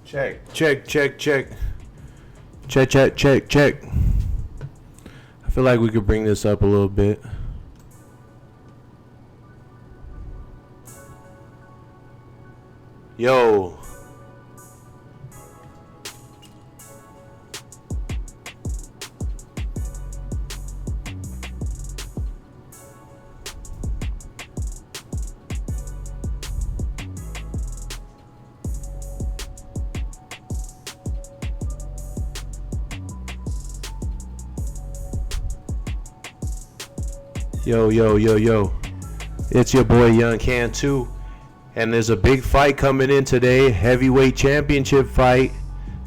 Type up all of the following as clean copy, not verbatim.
Check, check, check, check. Check, check, check, check. I feel like we could bring this up a little bit. Yo. Yo, yo, yo, yo. It's your boy Young Cantu. And there's a big fight coming in today. Heavyweight championship fight.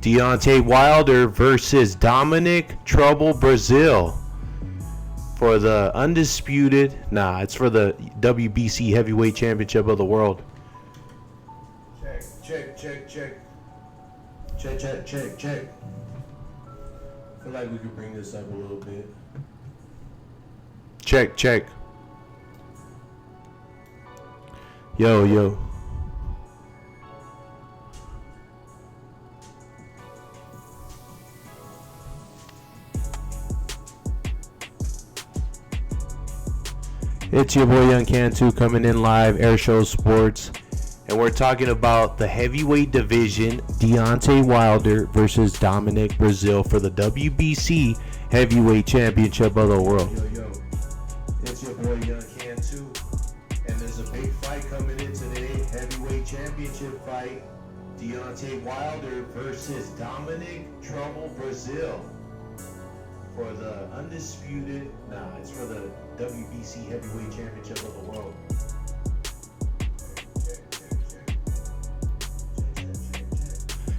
Deontay Wilder versus Dominic Trouble Breazeale. For the undisputed, it's for the WBC heavyweight championship of the world. Check, check, check, check. Check, check, check, check. I feel like we could bring this up a little bit. Check, check. Yo, yo. It's your boy Young Cantu coming in live, Airshow Sports. And we're talking about the heavyweight division, Deontay Wilder versus Dominic Breazeale for the WBC heavyweight championship of the world. Yo, yo. It's your boy Young Cantu, and there's a big fight coming in today, heavyweight championship fight, Deontay Wilder versus Dominic Trouble Breazeale for the undisputed, it's for the WBC heavyweight championship of the world.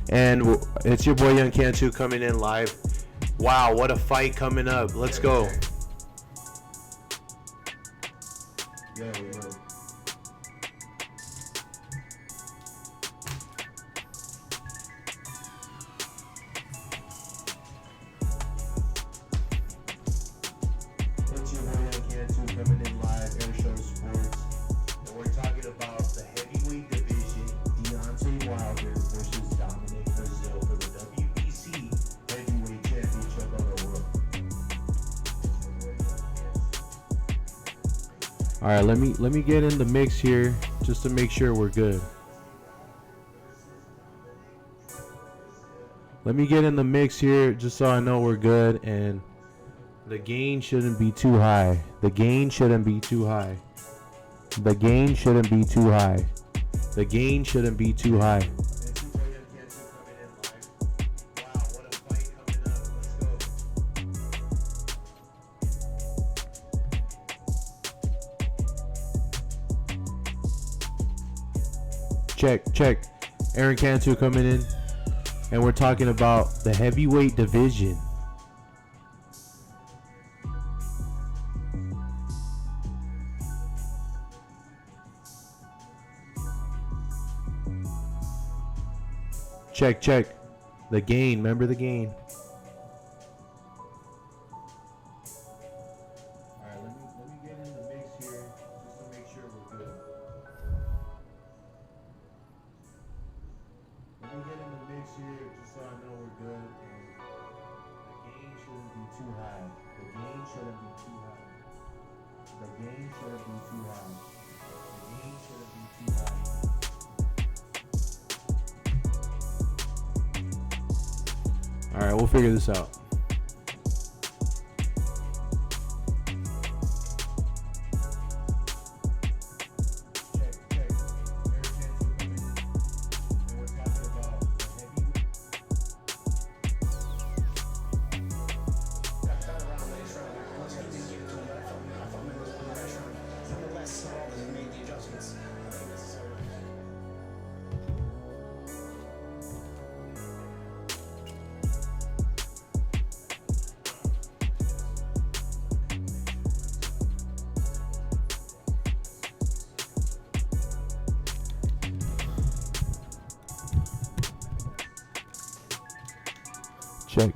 And it's your boy Young Cantu coming in live. Wow, what a fight coming up. Let's go. Yo, yo. It's your boy Young Cantu coming in live, Airshow Sports. And we're talking about the heavyweight division, Deontay Wilder versus Dominic Breazeale for the WBC heavyweight championship of the world. All right, let me get in the mix here just to make sure we're good. Let me get in the mix here just so I know we're good, and the gain shouldn't be too high. The gain shouldn't be too high. The gain shouldn't be too high. The gain shouldn't be too high. Check, check. Aaron Cantu coming in, and we're talking about the heavyweight division. Check, check. The gain. Remember the gain. Alright, let me get in the mix here just to make sure we're good. Let me get in the mix here just so I know we're good. And the gain shouldn't be too high. The gain shouldn't be too high. The gain shouldn't be too high. The gain shouldn't be too high. All right, we'll figure this out.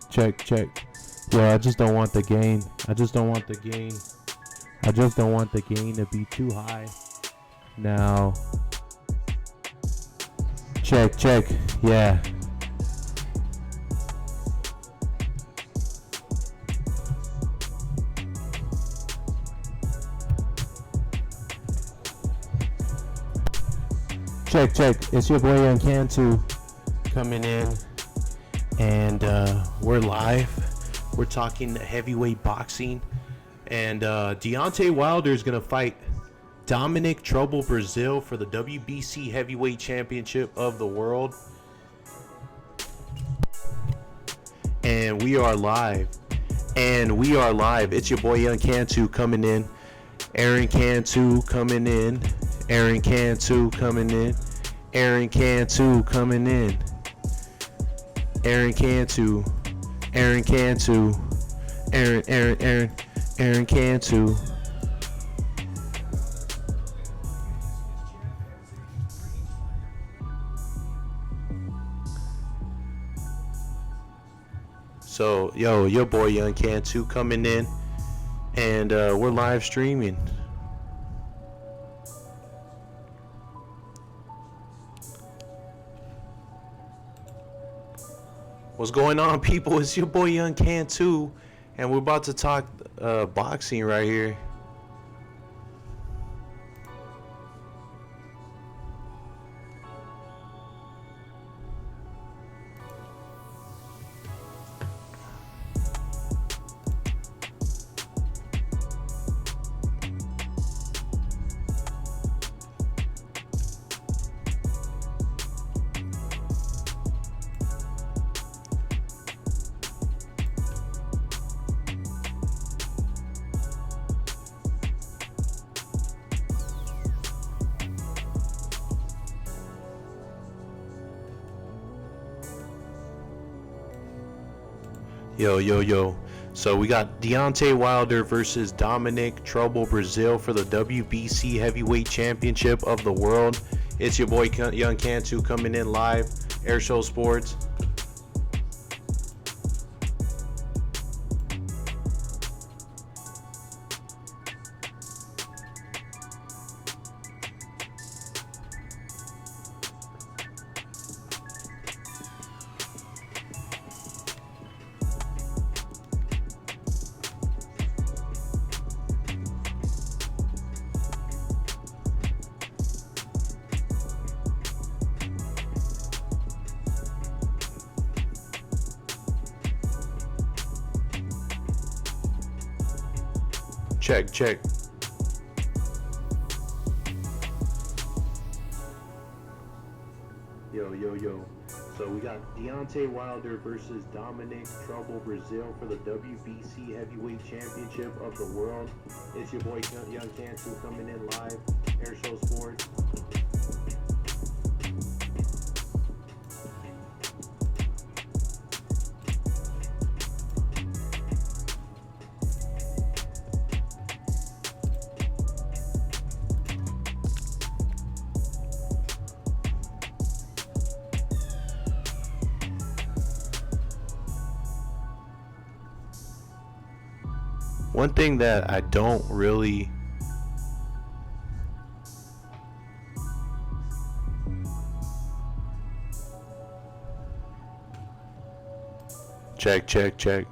Check, check. Yo, I just don't want the gain. I just don't want the gain to be too high. Now, check. Yeah, Check, check. It's your boy Young Cantu coming in, and we're live. We're talking heavyweight boxing, and Deontay Wilder is gonna fight Dominic Trouble Breazeale for the WBC Heavyweight Championship of the world, and we are live. It's your boy Young Cantu coming in. Aaron Cantu coming in. Aaron Cantu coming in. Aaron Cantu coming in. Aaron Cantu. Aaron Cantu. Aaron Cantu. So, yo, your boy Young Cantu coming in, and we're live streaming. What's going on, people? It's your boy Young Cantu, and we're about to talk boxing right here. Yo. So we got Deontay Wilder versus Dominic Trouble Breazeale for the WBC Heavyweight Championship of the world. It's your boy Young Cantu coming in live. Airshow Sports. Check. Yo. So we got Deontay Wilder versus Dominic Trouble Breazeale for the WBC Heavyweight Championship of the world. It's your boy Young Cantu coming in live. Airshow Sports. One thing that I don't really check. Check.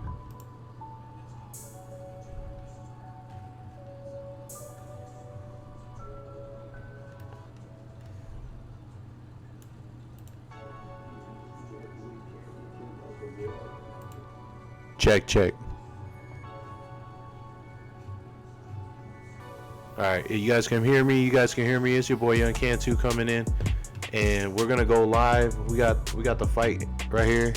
Alright, you guys can hear me. It's your boy Young Cantu coming in, and we're gonna go live. We got the fight right here.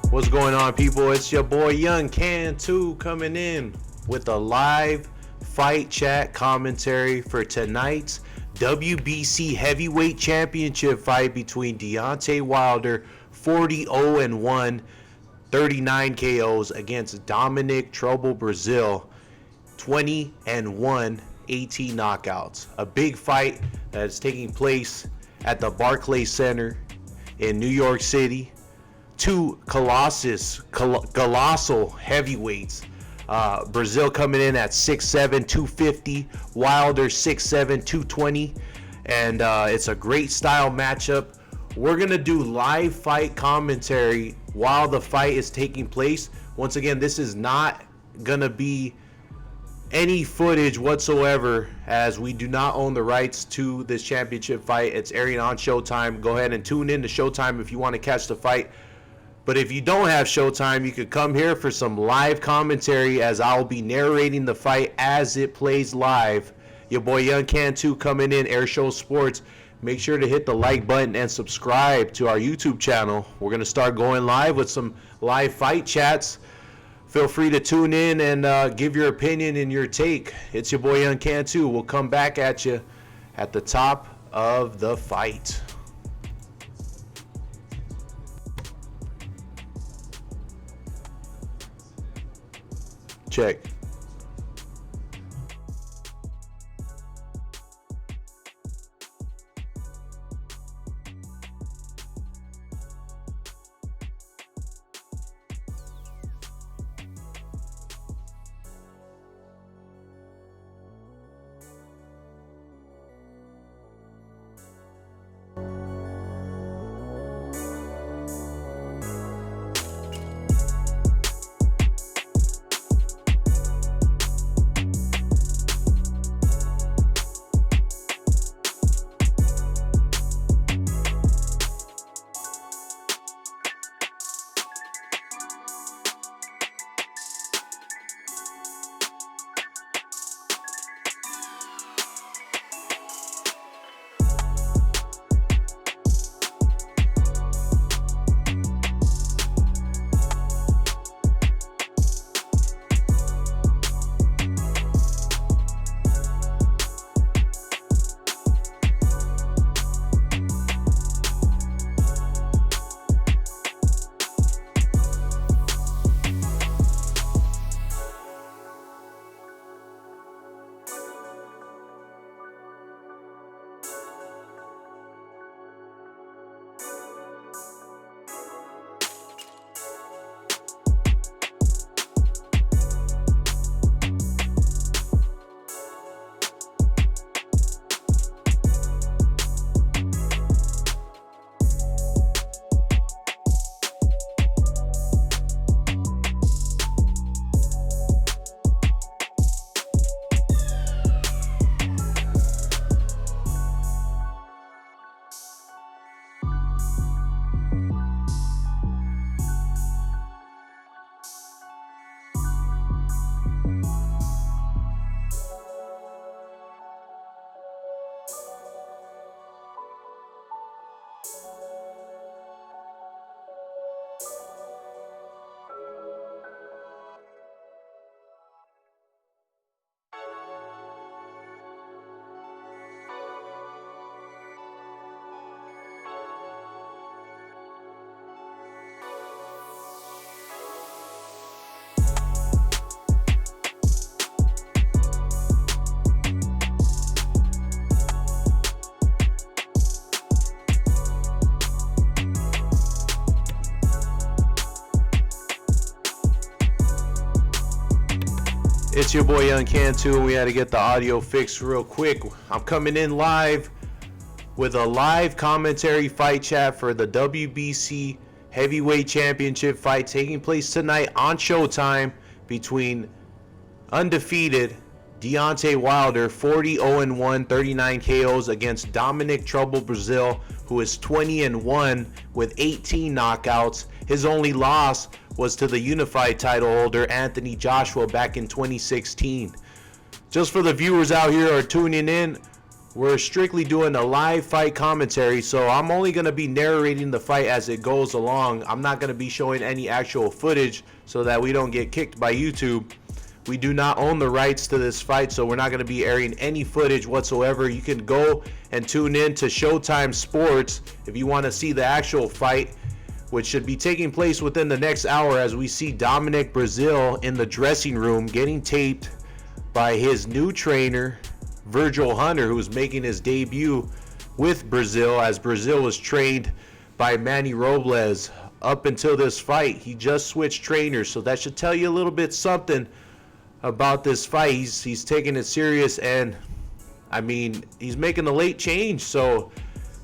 What's going on, people? It's your boy Young Cantu coming in with a live fight chat commentary for tonight's WBC Heavyweight Championship fight between Deontay Wilder, 40-0-1, 39 KOs, against Dominic Breazeale, 20-1, 18 knockouts. A big fight that is taking place at the Barclays Center in New York City. Two colossal heavyweights. Breazeale coming in at 6'7", 250. Wilder 6'7", 220. And it's a great style matchup. We're going to do live fight commentary while the fight is taking place. Once again, this is not going to be any footage whatsoever, as we do not own the rights to this championship fight. It's airing on Showtime. Go ahead and tune in to Showtime if you want to catch the fight. But if you don't have Showtime, you could come here for some live commentary, as I'll be narrating the fight as it plays live. Your boy Young Cantu coming in, Airshow Sports. Make sure to hit the like button and subscribe to our YouTube channel. We're going to start going live with some live fight chats. Feel free to tune in and give your opinion and your take. It's your boy Young Cantu. We'll come back at you at the top of the fight. Check. It's your boy Young Cantu, and we had to get the audio fixed real quick. I'm coming in live with a live commentary fight chat for the WBC Heavyweight Championship fight taking place tonight on Showtime between undefeated Deontay Wilder, 40-0-1, 39 KOs, against Dominic Breazeale, who is 20-1 with 18 knockouts. His only loss was to the unified title holder Anthony Joshua back in 2016. Just for the viewers out here who are tuning in, We're strictly doing a live fight commentary, so I'm only going to be narrating the fight as it goes along. I'm not going to be showing any actual footage so that we don't get kicked by YouTube. We do not own the rights to this fight, so we're not going to be airing any footage whatsoever. You can go and tune in to Showtime Sports if you want to see the actual fight, which should be taking place within the next hour, as we see Dominic Breazeale in the dressing room getting taped by his new trainer, Virgil Hunter, who's making his debut with Breazeale, as Breazeale was trained by Manny Robles up until this fight. He just switched trainers, so that should tell you a little bit something about this fight. He's taking it serious, and I mean, he's making a late change, so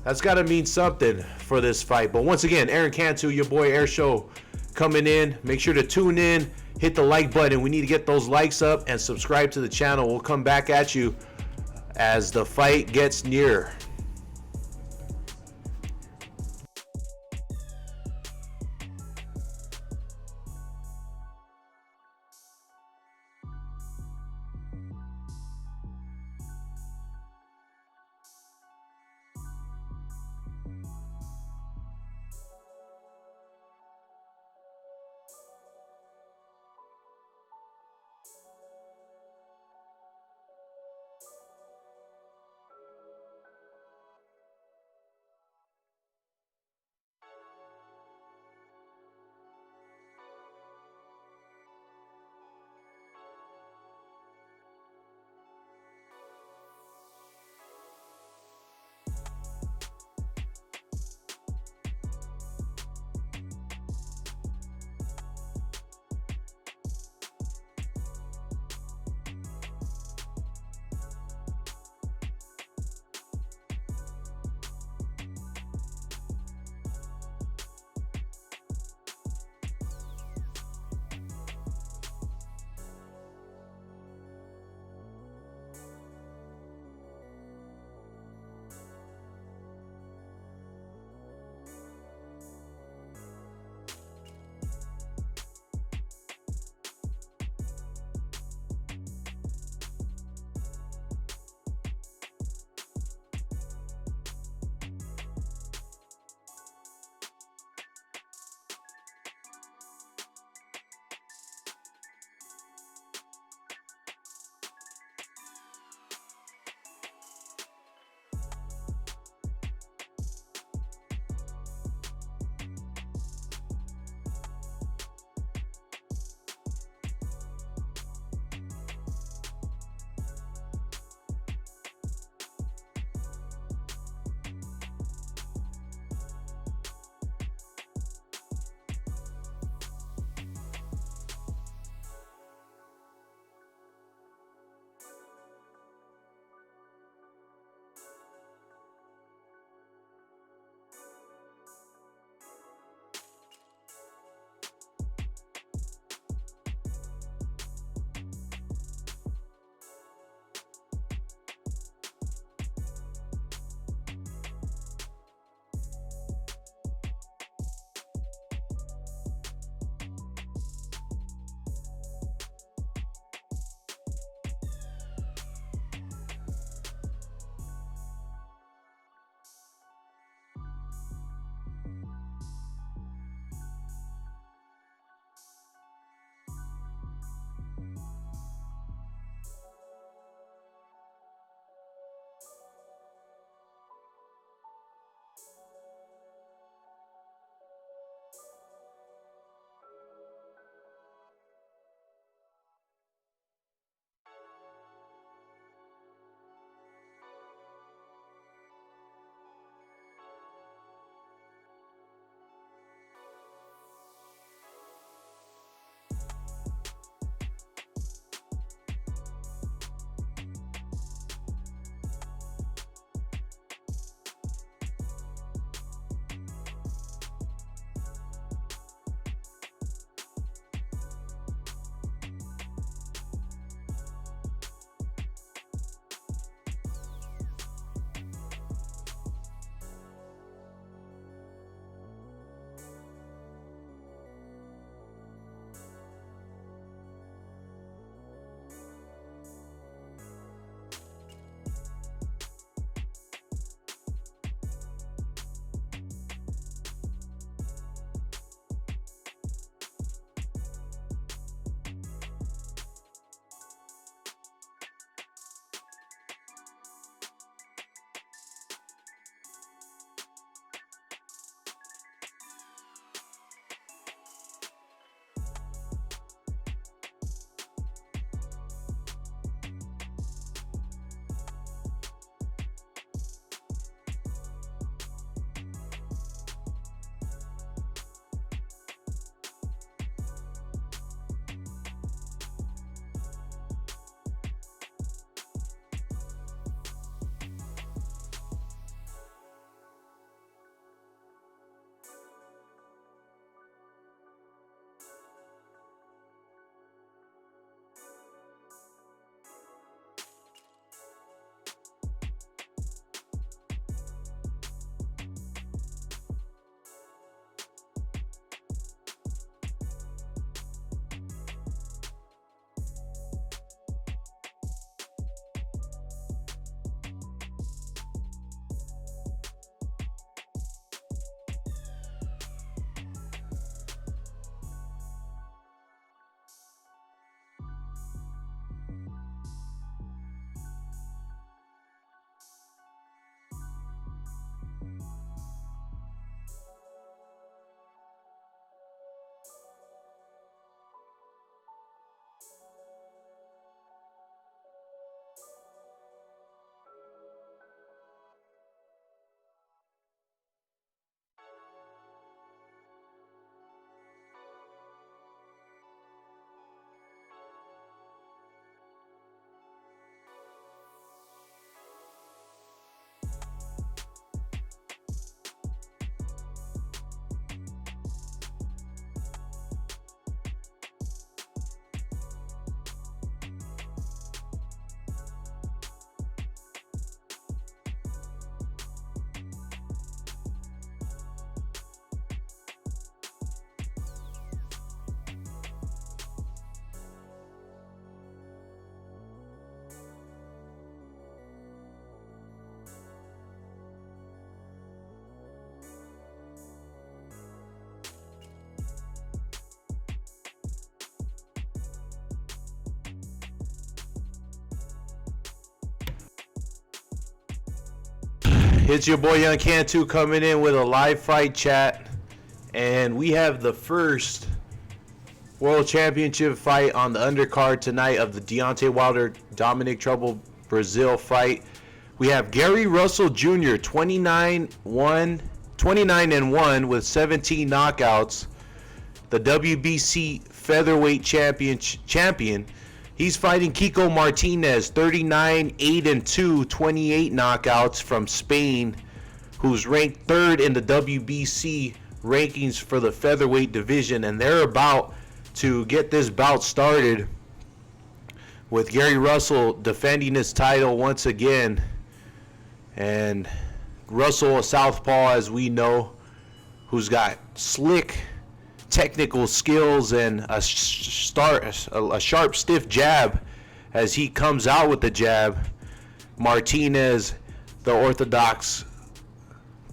that's got to mean something for this fight. But once again, Aaron Cantu, your boy Airshow, coming in. Make sure to tune in, hit the like button. We need to get those likes up and subscribe to the channel. We'll come back at you as the fight gets nearer. It's your boy Young Cantu coming in with a live fight chat, and we have the first World Championship fight on the undercard tonight of the Deontay Wilder Dominic Trouble Breazeale fight. We have Gary Russell Jr. 29-1 with 17 knockouts, the WBC featherweight champion. He's fighting Kiko Martinez, 39-8-2, 28 knockouts from Spain, who's ranked third in the WBC rankings for the featherweight division, and they're about to get this bout started with Gary Russell defending his title once again. And Russell, a southpaw, as we know, who's got slick technical skills and a sharp, stiff jab as he comes out with the jab. Martinez, the orthodox,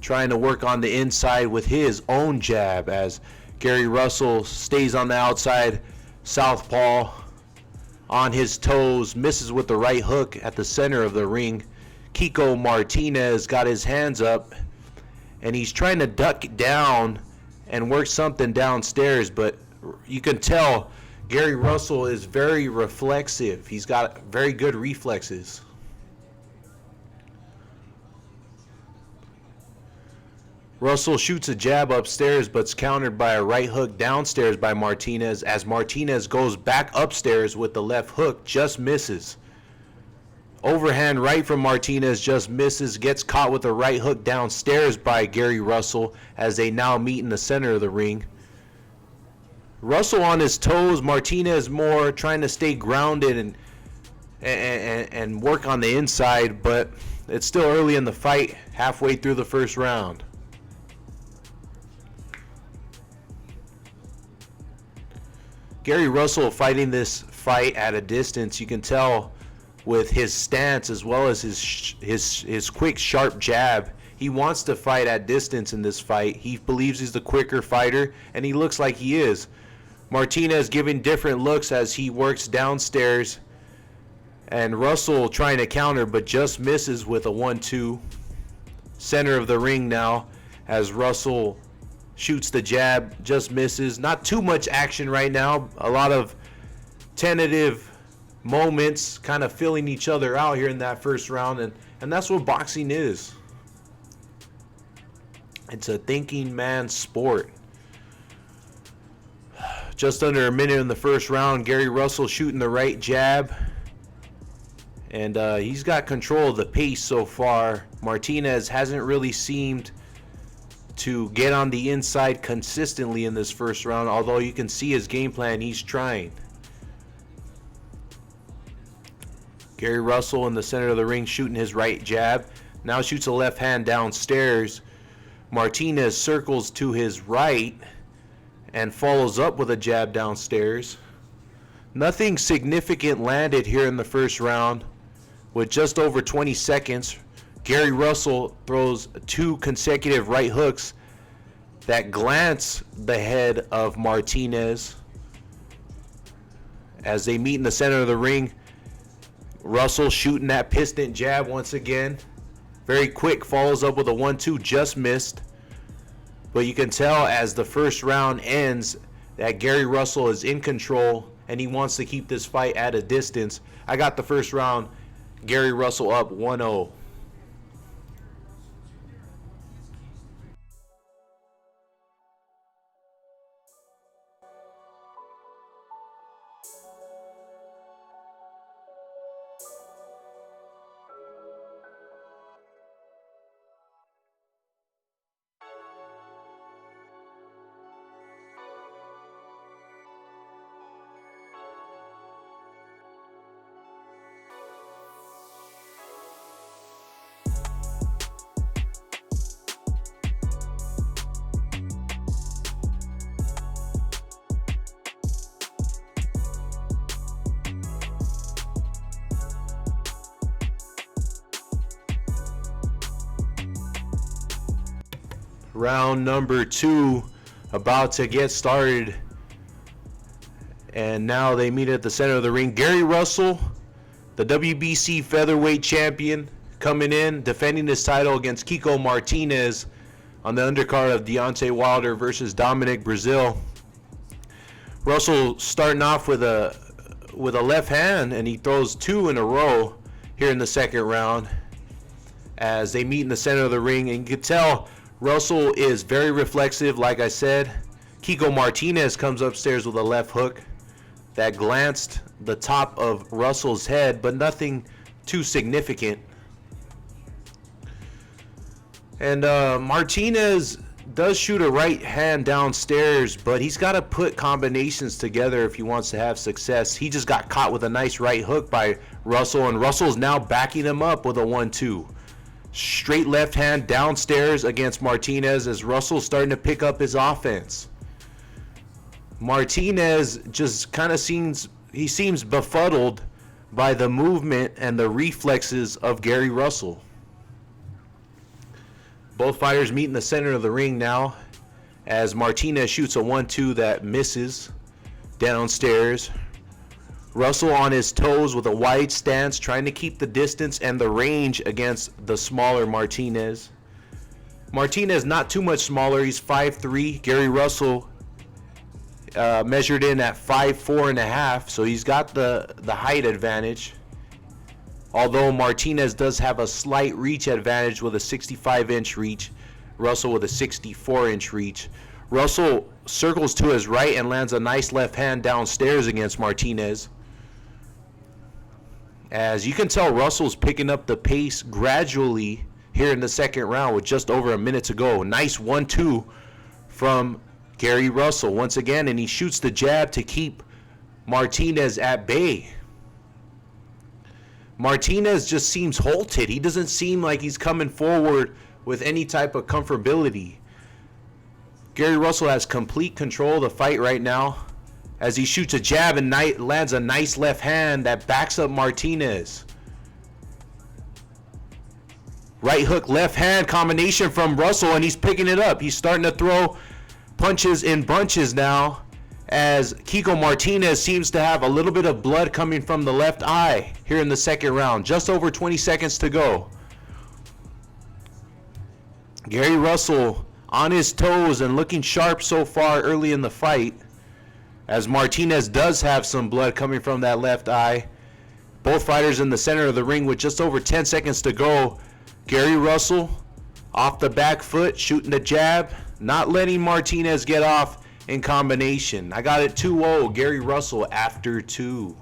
trying to work on the inside with his own jab as Gary Russell stays on the outside, southpaw, on his toes, misses with the right hook at the center of the ring. Kiko Martinez got his hands up, and he's trying to duck down and work something downstairs, but you can tell Gary Russell is very reflexive. He's got very good reflexes. Russell shoots a jab upstairs, but's countered by a right hook downstairs by Martinez, as Martinez goes back upstairs with the left hook, just misses. Overhand right from Martinez, just misses, gets caught with a right hook downstairs by Gary Russell as they now meet in the center of the ring. Russell on his toes, Martinez more trying to stay grounded and work on the inside, but it's still early in the fight, halfway through the first round. Gary Russell fighting this fight at a distance. You can tell with his stance as well as his quick, sharp jab. He wants to fight at distance in this fight. He believes he's the quicker fighter, and he looks like he is. Martinez giving different looks as he works downstairs, and Russell trying to counter but just misses with a 1-2. Center of the ring now as Russell shoots the jab, just misses. Not too much action right now. A lot of tentative moments, kind of filling each other out here in that first round, and that's what boxing is. It's a thinking man's sport. Just under a minute in the first round, Gary Russell shooting the right jab, and he's got control of the pace so far. Martinez hasn't really seemed to get on the inside consistently in this first round, although you can see his game plan, he's trying. Gary Russell in the center of the ring shooting his right jab. Now shoots a left hand downstairs. Martinez circles to his right and follows up with a jab downstairs. Nothing significant landed here in the first round. With just over 20 seconds, Gary Russell throws 2 consecutive right hooks that glance the head of Martinez. As they meet in the center of the ring, Russell shooting that piston jab once again. Very quick, follows up with a 1-2, just missed. But you can tell as the first round ends that Gary Russell is in control and he wants to keep this fight at a distance. I got the first round, Gary Russell up 1-0. Round number 2 about to get started. And now they meet at the center of the ring. Gary Russell, the WBC featherweight champion, coming in, defending his title against Kiko Martinez on the undercard of Deontay Wilder versus Dominic Breazeale. Russell starting off with a left hand, and he throws 2 in a row here in the second round as they meet in the center of the ring. And you can tell Russell is very reflexive, like I said. Kiko Martinez comes upstairs with a left hook that glanced the top of Russell's head, but nothing too significant. And Martinez does shoot a right hand downstairs, but he's got to put combinations together if he wants to have success. He just got caught with a nice right hook by Russell, and Russell's now backing him up with a 1-2. Straight left hand downstairs against Martinez as Russell's starting to pick up his offense. Martinez just kind of seems befuddled by the movement and the reflexes of Gary Russell. Both fighters meet in the center of the ring now as Martinez shoots a 1-2 that misses downstairs. Russell on his toes with a wide stance, trying to keep the distance and the range against the smaller Martinez. Martinez not too much smaller. He's 5'3". Gary Russell measured in at 5'4.5", so he's got the height advantage. Although Martinez does have a slight reach advantage with a 65-inch reach, Russell with a 64-inch reach. Russell circles to his right and lands a nice left hand downstairs against Martinez. As you can tell, Russell's picking up the pace gradually here in the second round with just over a minute to go. Nice 1-2 from Gary Russell once again, and he shoots the jab to keep Martinez at bay. Martinez just seems halted. He doesn't seem like he's coming forward with any type of comfortability. Gary Russell has complete control of the fight right now as he shoots a jab and lands a nice left hand that backs up Martinez. Right hook, left hand combination from Russell, and he's picking it up. He's starting to throw punches in bunches now as Kiko Martinez seems to have a little bit of blood coming from the left eye here in the second round. Just over 20 seconds to go. Gary Russell on his toes and looking sharp so far early in the fight, as Martinez does have some blood coming from that left eye. Both fighters in the center of the ring with just over 10 seconds to go. Gary Russell off the back foot, shooting the jab, not letting Martinez get off in combination. I got it 2-0, Gary Russell after 2.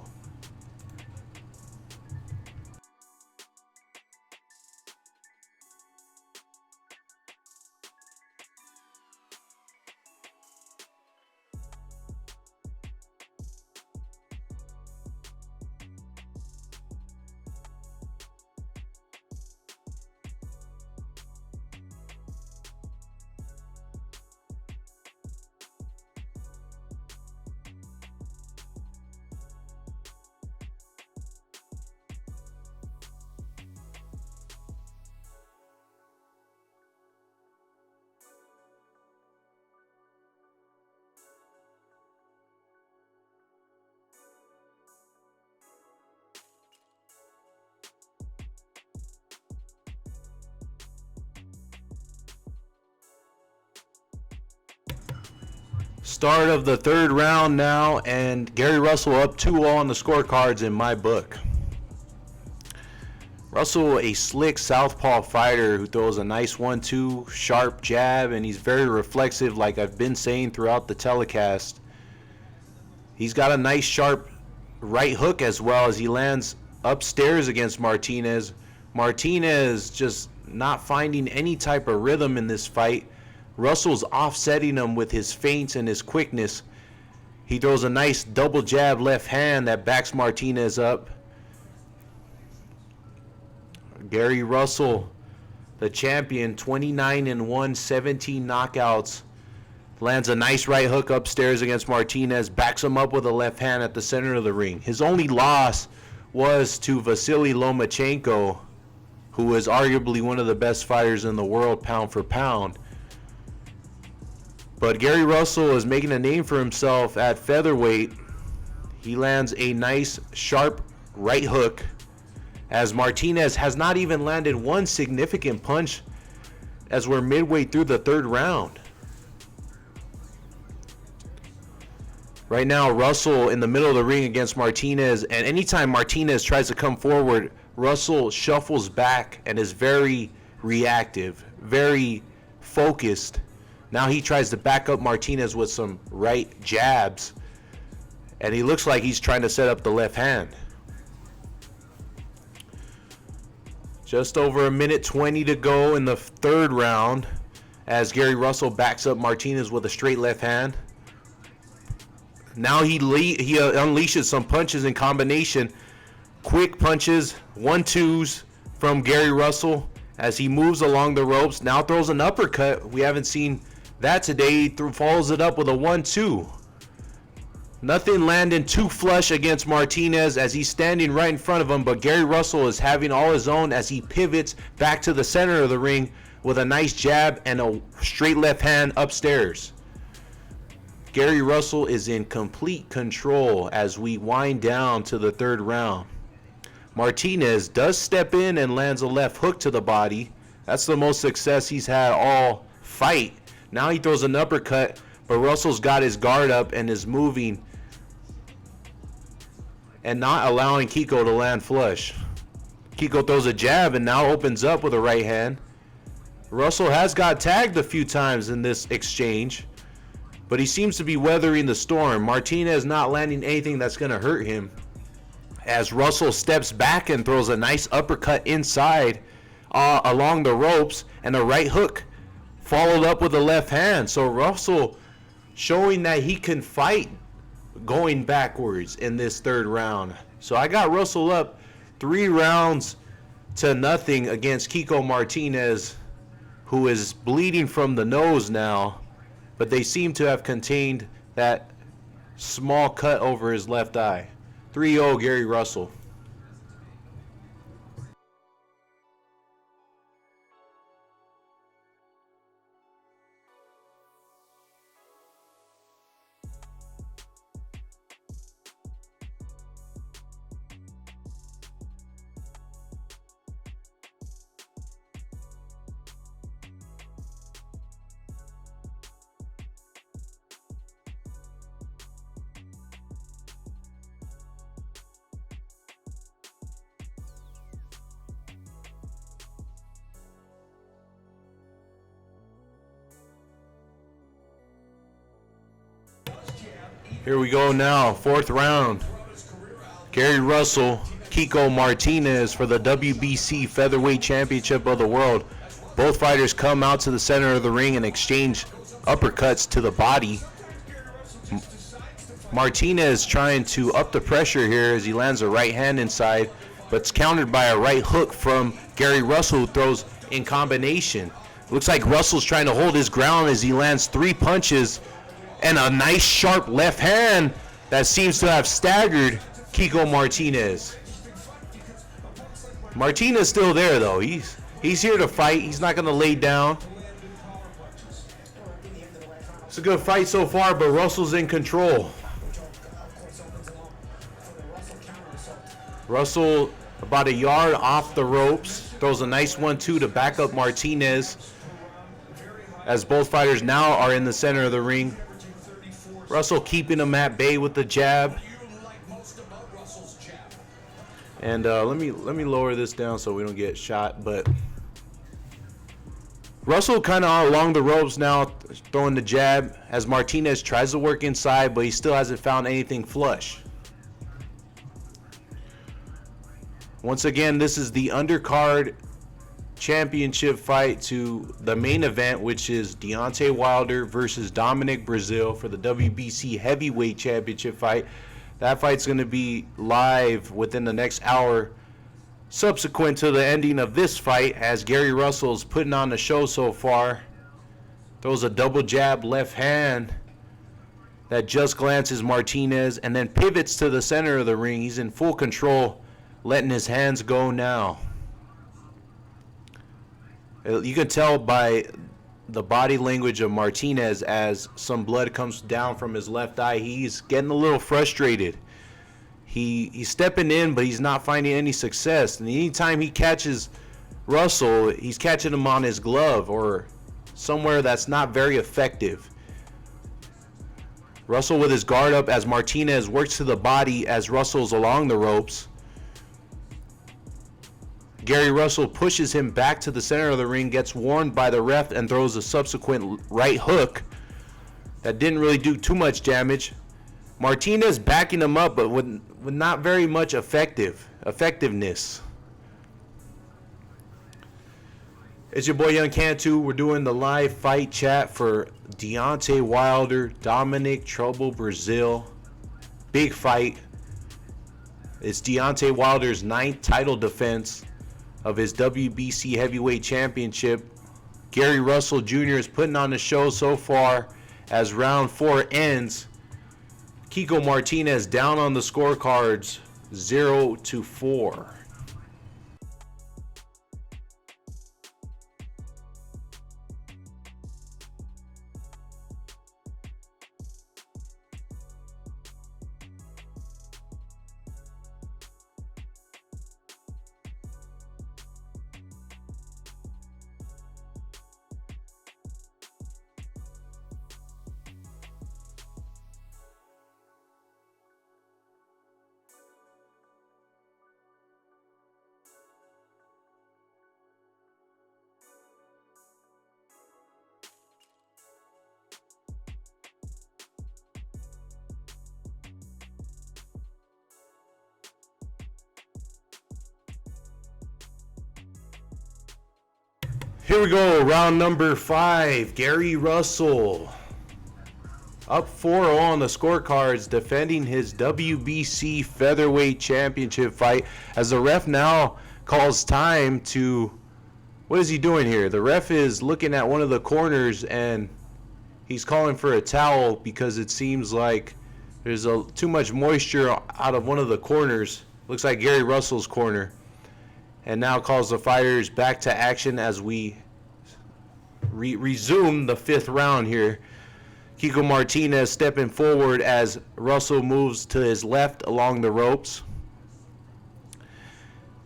Start of the third round now, and Gary Russell up 2-0 on the scorecards in my book. Russell, a slick southpaw fighter who throws a nice 1-2 sharp jab, and he's very reflexive like I've been saying throughout the telecast. He's got a nice sharp right hook as well as he lands upstairs against Martinez. Martinez just not finding any type of rhythm in this fight. Russell's offsetting him with his feints and his quickness. He throws a nice double jab left hand that backs Martinez up. Gary Russell, the champion, 29-1, 17 knockouts. Lands a nice right hook upstairs against Martinez, backs him up with a left hand at the center of the ring. His only loss was to Vasily Lomachenko, who is arguably one of the best fighters in the world pound for pound. But Gary Russell is making a name for himself at featherweight. He lands a nice, sharp right hook as Martinez has not even landed one significant punch as we're midway through the third round. Right now, Russell in the middle of the ring against Martinez, and anytime Martinez tries to come forward, Russell shuffles back and is very reactive, very focused. Now he tries to back up Martinez with some right jabs, and he looks like he's trying to set up the left hand. Just over a minute 20 to go in the third round as Gary Russell backs up Martinez with a straight left hand. Now he unleashes some punches in combination. Quick punches, 1-2s from Gary Russell as he moves along the ropes. Now throws an uppercut. We haven't seen that today. He follows it up with a 1-2. Nothing landing too flush against Martinez as he's standing right in front of him, but Gary Russell is having all his own as he pivots back to the center of the ring with a nice jab and a straight left hand upstairs. Gary Russell is in complete control as we wind down to the third round. Martinez does step in and lands a left hook to the body. That's the most success he's had all fight. Now he throws an uppercut, but Russell's got his guard up and is moving and not allowing Kiko to land flush. Kiko throws a jab and now opens up with a right hand. Russell has got tagged a few times in this exchange, but he seems to be weathering the storm. Martinez not landing anything that's going to hurt him as Russell steps back and throws a nice uppercut inside along the ropes and a right hook followed up with a left hand. So Russell showing that he can fight going backwards in this third round. So I got Russell up 3-0 against Kiko Martinez, who is bleeding from the nose now, but they seem to have contained that small cut over his left eye. 3-0 Gary Russell. Here we go now, fourth round. Gary Russell, Kiko Martinez for the WBC Featherweight Championship of the World. Both fighters come out to the center of the ring and exchange uppercuts to the body. Martinez trying to up the pressure here as he lands a right hand inside, but it's countered by a right hook from Gary Russell, who throws in combination. Looks like Russell's trying to hold his ground as he lands 3 punches and a nice sharp left hand that seems to have staggered Kiko Martinez. Martinez still there though. He's here to fight. He's not going to lay down. It's a good fight so far, but Russell's in control. Russell about a yard off the ropes. Throws a nice 1-2 to back up Martinez as both fighters now are in the center of the ring. Russell keeping him at bay with the jab. And let me lower this down so we don't get shot. But Russell kind of along the ropes now, throwing the jab as Martinez tries to work inside, but he still hasn't found anything flush. Once again, this is the undercard championship fight to the main event, which is Deontay Wilder versus Dominic Breazeale for the WBC Heavyweight Championship fight. That fight's going to be live within the next hour subsequent to the ending of this fight, as Gary Russell's putting on the show so far. Throws a double jab left hand that just glances Martinez and then pivots to the center of the ring. He's in full control, letting his hands go now. You can tell by the body language of Martinez as some blood comes down from his left eye. He's getting a little frustrated. He's stepping in, but he's not finding any success. And anytime he catches Russell, he's catching him on his glove or somewhere that's not very effective. Russell with his guard up as Martinez works to the body as Russell's along the ropes. Gary Russell pushes him back to the center of the ring, gets warned by the ref, and throws a subsequent right hook that didn't really do too much damage. Martinez backing him up, but with not very much effectiveness. It's your boy Young Cantu. We're doing the live fight chat for Deontay Wilder, Dominic Trouble Breazeale. Big fight. It's Deontay Wilder's 9th title defense of his WBC Heavyweight Championship. Gary Russell Jr. is putting on the show so far as round 4 ends. Kiko Martinez down on the scorecards 0-4. Here we go, round number 5. Gary Russell up 4-0 on the scorecards, defending his WBC Featherweight Championship fight as the ref now calls time to... What is he doing here? The ref is looking at one of the corners and he's calling for a towel because it seems like there's too much moisture out of one of the corners. Looks like Gary Russell's corner. And now calls the fighters back to action as we resume the 5th round here. Kiko Martinez stepping forward as Russell moves to his left along the ropes.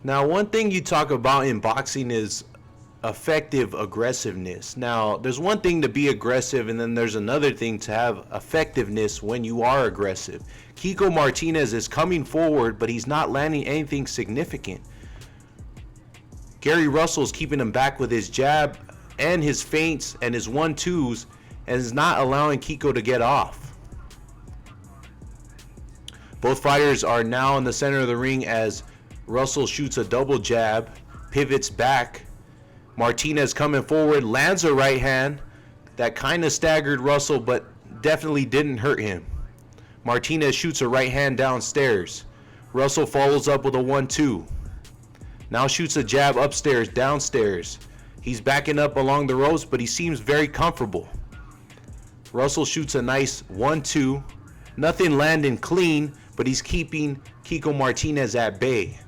Now, one thing you talk about in boxing is effective aggressiveness. Now, there's one thing to be aggressive, and then there's another thing to have effectiveness when you are aggressive. Kiko Martinez is coming forward, but he's not landing anything significant. Gary Russell's keeping him back with his jab and his feints and his 1-2s and is not allowing Kiko to get off. Both fighters are now in the center of the ring as Russell shoots a double jab, pivots back. Martinez coming forward, lands a right hand that kind of staggered Russell but definitely didn't hurt him. Martinez shoots a right hand downstairs. Russell follows up with a 1-2. Now shoots a jab upstairs, downstairs. He's backing up along the ropes, but he seems very comfortable. Russell shoots a nice 1-2. Nothing landing clean, but he's keeping Kiko Martinez at bay.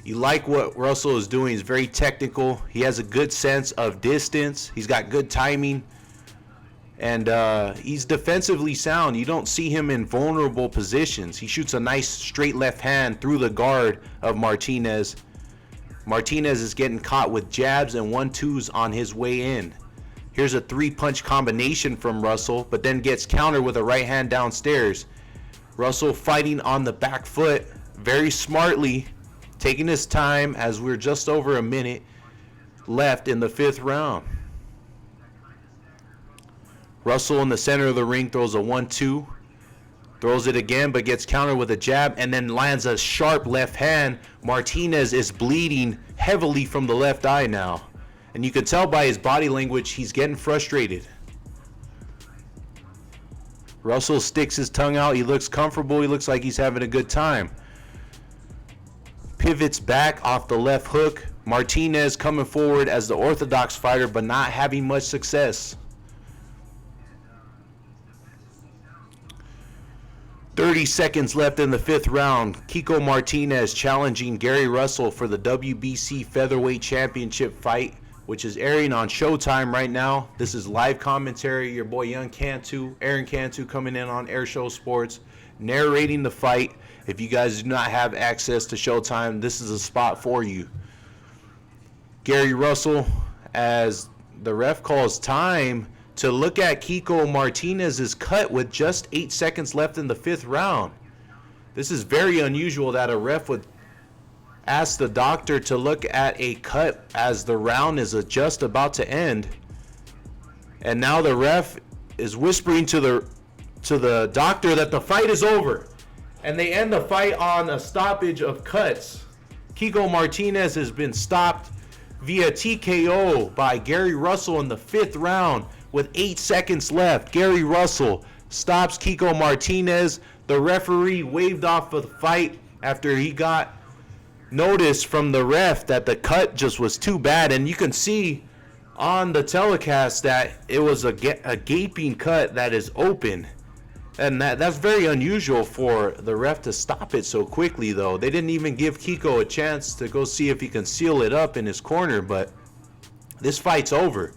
You like what Russell is doing. He's very technical. He has a good sense of distance. He's got good timing. And he's defensively sound. You don't see him in vulnerable positions. He shoots a nice straight left hand through the guard of Martinez. Martinez is getting caught with jabs and 1-2s on his way in. Here's a 3-punch combination from Russell, but then gets countered with a right hand downstairs. Russell fighting on the back foot very smartly, taking his time as we're just over a minute left in the 5th round. Russell in the center of the ring throws a 1-2, throws it again but gets countered with a jab and then lands a sharp left hand. Martinez is bleeding heavily from the left eye now, and you can tell by his body language he's getting frustrated. Russell sticks his tongue out. He looks comfortable. He looks like he's having a good time. Pivots back off the left hook. Martinez coming forward as the orthodox fighter but not having much success. 30 seconds left in the 5th round. Kiko Martinez challenging Gary Russell for the WBC Featherweight Championship fight which is airing on Showtime right now. This is live commentary. Your boy Young Cantu, Aaron Cantu, coming in on Airshow Sports, narrating the fight. If you guys do not have access to Showtime, this is a spot for you. Gary Russell, as the ref calls time to look at Kiko Martinez's cut with just 8 seconds left in the 5th round. This is very unusual that a ref would ask the doctor to look at a cut as the round is just about to end. And now the ref is whispering to the doctor that the fight is over. And they end the fight on a stoppage of cuts. Kiko Martinez has been stopped via TKO by Gary Russell in the 5th round with 8 seconds left. Gary Russell stops Kiko Martinez. The referee waved off of the fight after he got notice from the ref that the cut just was too bad. And you can see on the telecast that it was a gaping cut that is open. And that's very unusual for the ref to stop it so quickly, though. They didn't even give Kiko a chance to go see if he can seal it up in his corner, but this fight's over.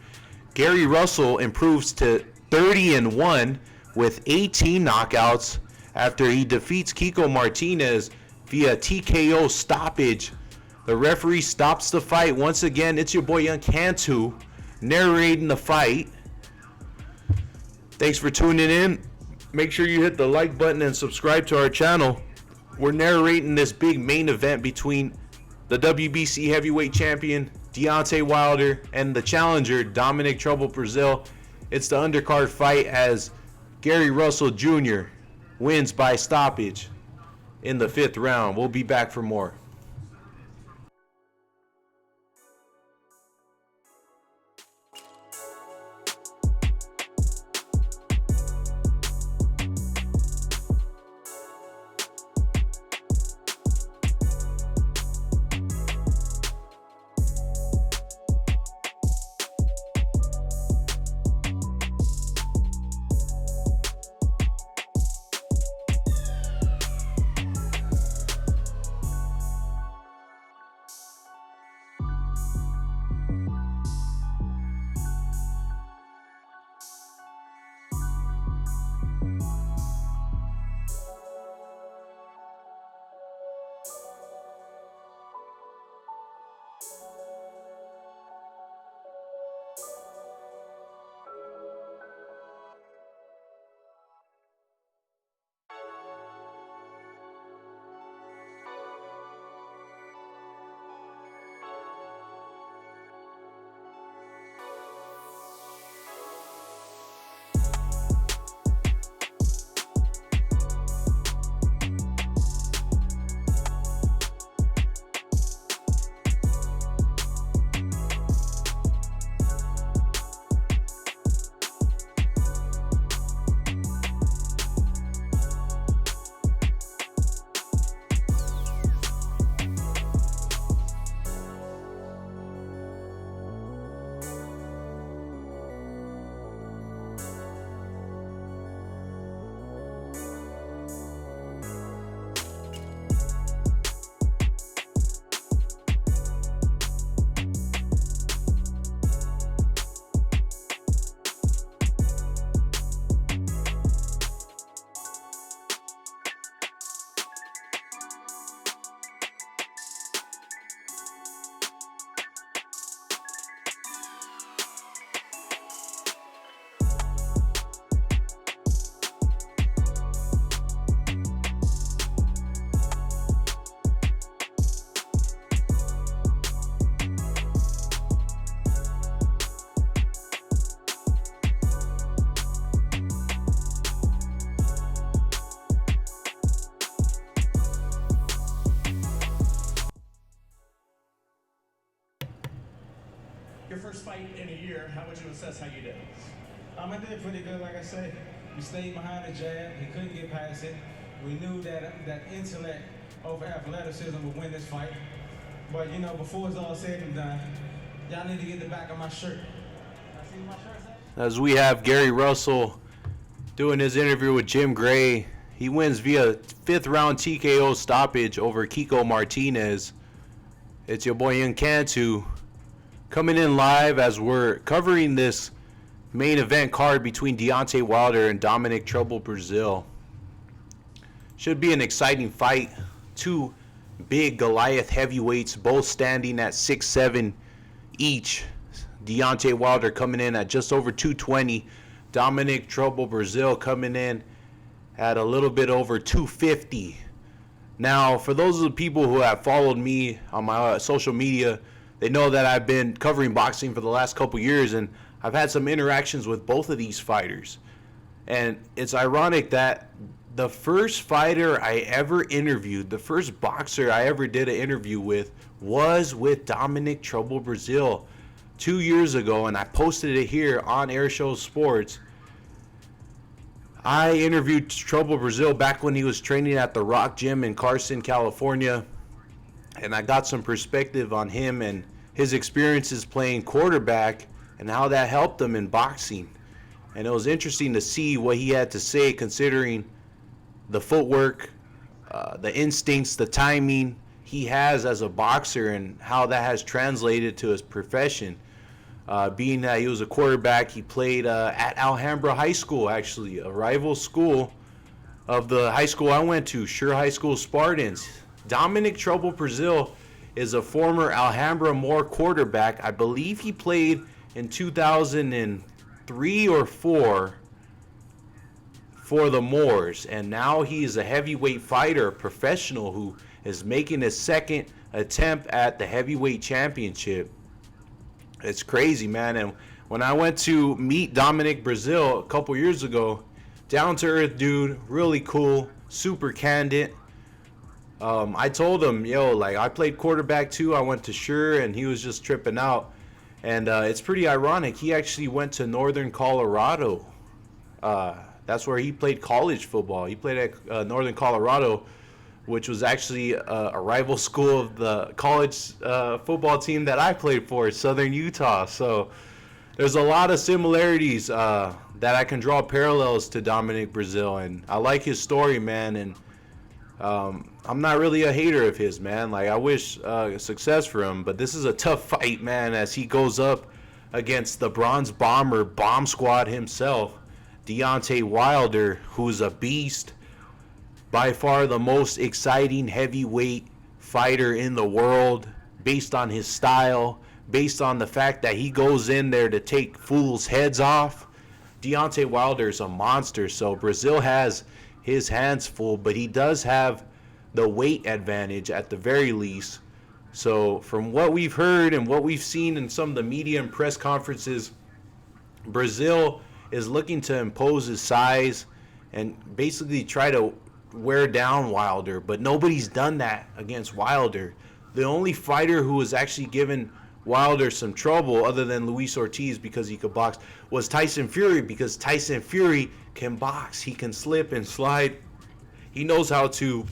Gary Russell improves to 30-1 with 18 knockouts after he defeats Kiko Martinez via TKO stoppage. The referee stops the fight. Once again, it's your boy Young Cantu narrating the fight. Thanks for tuning in. Make sure you hit the like button and subscribe to our channel. We're narrating this big main event between the WBC heavyweight champion Deontay Wilder and the challenger Dominic Breazeale. It's the undercard fight as Gary Russell Jr. wins by stoppage in the 5th round. We'll be back for more. Your first fight in a year, how would you assess how you did? I did pretty good, like I said. We stayed behind the jab. He couldn't get past it. We knew that intellect over athleticism would win this fight. But, you know, before it's all said and done, y'all need to get the back of my shirt. I see my shirt, sir? As we have Gary Russell doing his interview with Jim Gray, he wins via 5th round TKO stoppage over Kiko Martinez. It's your boy Cantu coming in live as we're covering this main event card between Deontay Wilder and Dominic Trouble Breazeale. Should be an exciting fight. Two big Goliath heavyweights, both standing at 6'7" each. Deontay Wilder coming in at just over 220. Dominic Trouble Breazeale coming in at a little bit over 250. Now, for those of the people who have followed me on my social media, they know that I've been covering boxing for the last couple years, and I've had some interactions with both of these fighters. And it's ironic that the first fighter I ever interviewed, the first boxer I ever did an interview with, was with Dominic Trouble Breazeale 2 years ago, and I posted it here on Airshow Sports. I interviewed Trouble Breazeale back when he was training at the Rock Gym in Carson, California, and I got some perspective on him and his experiences playing quarterback and how that helped him in boxing. And it was interesting to see what he had to say, considering the footwork, the instincts, the timing he has as a boxer, and how that has translated to his profession. Being that he was a quarterback, he played at Alhambra High School, actually, a rival school of the high school I went to, Sure High School Spartans. Dominic Trouble Breazeale is a former Alhambra Moore quarterback. I believe he played in 2003 or 4 for the Moors, and now he is a heavyweight fighter, a professional who is making his second attempt at the heavyweight championship. It's crazy, man. And when I went to meet Dominic Breazeale a couple years ago, down to earth dude, really cool, super candid. I told him, I played quarterback too. I went to Sure, and he was just tripping out. And it's pretty ironic. He actually went to Northern Colorado. That's where he played college football. He played at Northern Colorado, which was actually a rival school of the college football team that I played for, Southern Utah. So there's a lot of similarities that I can draw parallels to Dominic Breazeale, and I like his story, man. And I'm not really a hater of his, man. Like, I wish success for him, but this is a tough fight, man, as he goes up against the Bronze Bomber, Bomb Squad himself, Deontay Wilder, who's a beast. By far the most exciting heavyweight fighter in the world, based on his style, based on the fact that he goes in there to take fools' heads off. Deontay Wilder is a monster, so Breazeale has his hands full, but he does have the weight advantage at the very least. So from what we've heard and what we've seen in some of the media and press conferences, Breazeale is looking to impose his size and basically try to wear down Wilder, but nobody's done that against Wilder. The only fighter who was actually given Wilder some trouble, other than Luis Ortiz because he could box, was Tyson Fury, because Tyson Fury can box. He can slip and slide. He knows how to,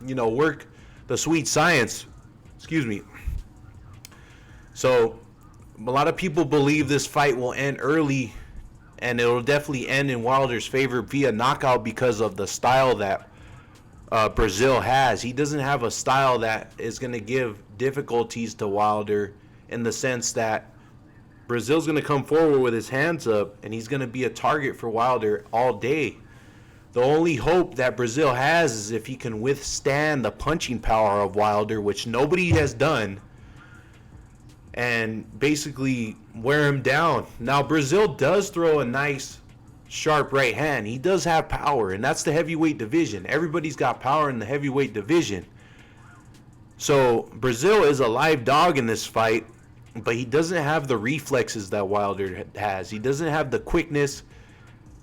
work the sweet science. Excuse me. So a lot of people believe this fight will end early, and it'll definitely end in Wilder's favor via knockout because of the style that Breazeale has. He doesn't have a style that is going to give difficulties to Wilder, in the sense that Breazeale's going to come forward with his hands up, and he's going to be a target for Wilder all day. The only hope that Breazeale has is if he can withstand the punching power of Wilder, which nobody has done, and basically wear him down. Now, Breazeale does throw a nice, sharp right hand. He does have power, and that's the heavyweight division. Everybody's got power in the heavyweight division. So Breazeale is a live dog in this fight, but he doesn't have the reflexes that Wilder has. He doesn't have the quickness.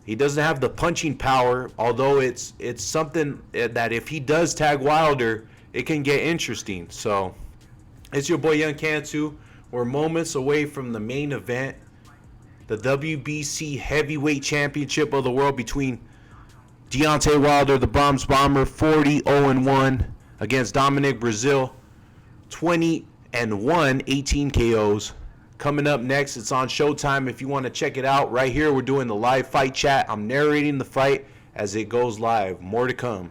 He doesn't have the punching power, although it's something that if he does tag Wilder, it can get interesting. So it's your boy Young Cantu. We're moments away from the main event, the WBC Heavyweight Championship of the World between Deontay Wilder, the Bronze Bomber, 40-0-1, against Dominic Breazeale, 20-1, 18 KOs. Coming up next, it's on Showtime. If you want to check it out, right here, we're doing the live fight chat. I'm narrating the fight as it goes live. More to come.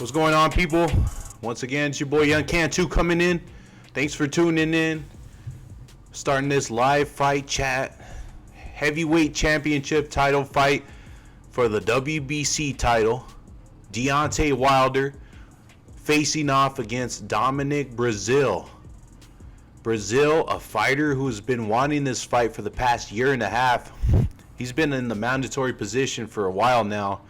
What's going on, people? Once again, it's your boy Young Cantu coming in. Thanks for tuning in. Starting this live fight chat. Heavyweight championship title fight for the WBC title. Deontay Wilder facing off against Dominic Breazeale. Breazeale, a fighter who's been wanting this fight for the past year and a half. He's been in the mandatory position for a while now.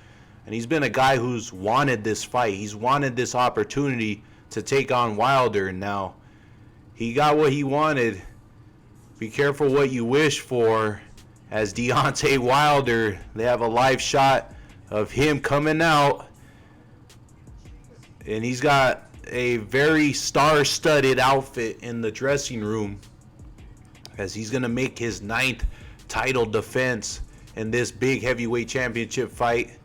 And he's been a guy who's wanted this fight. He's wanted this opportunity to take on Wilder. And now he got what he wanted. Be careful what you wish for. As Deontay Wilder, they have a live shot of him coming out. And he's got a very star-studded outfit in the dressing room. As he's going to make his 9th title defense in this big heavyweight championship fight.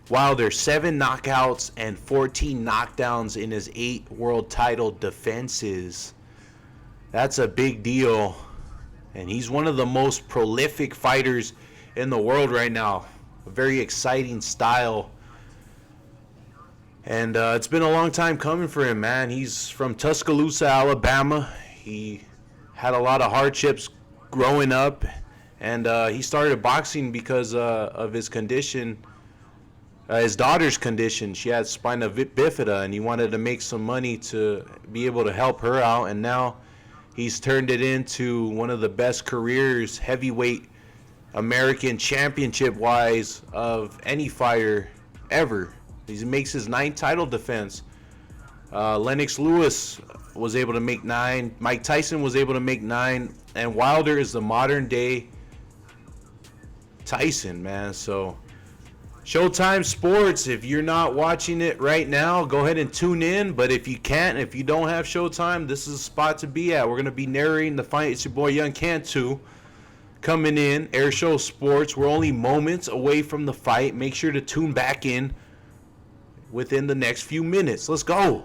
Wilder, 7 knockouts and 14 knockdowns in his 8 world title defenses. That's a big deal. And he's one of the most prolific fighters in the world right now. A very exciting style. And it's been a long time coming for him, man. He's from Tuscaloosa, Alabama. He had a lot of hardships growing up. And he started boxing because of his condition. His daughter's condition. She had spina bifida, and he wanted to make some money to be able to help her out. And now he's turned it into one of the best careers, heavyweight American championship-wise, of any fighter ever. He makes his 9th title defense. Lennox Lewis was able to make 9. Mike Tyson was able to make 9. And Wilder is the modern-day Tyson, man. So Showtime Sports, if you're not watching it right now, go ahead and tune in. But if you can't, if you don't have Showtime, this is a spot to be at. We're going to be narrating the fight. It's your boy Young Cantu coming in. Airshow Sports. We're only moments away from the fight. Make sure to tune back in within the next few minutes. Let's go.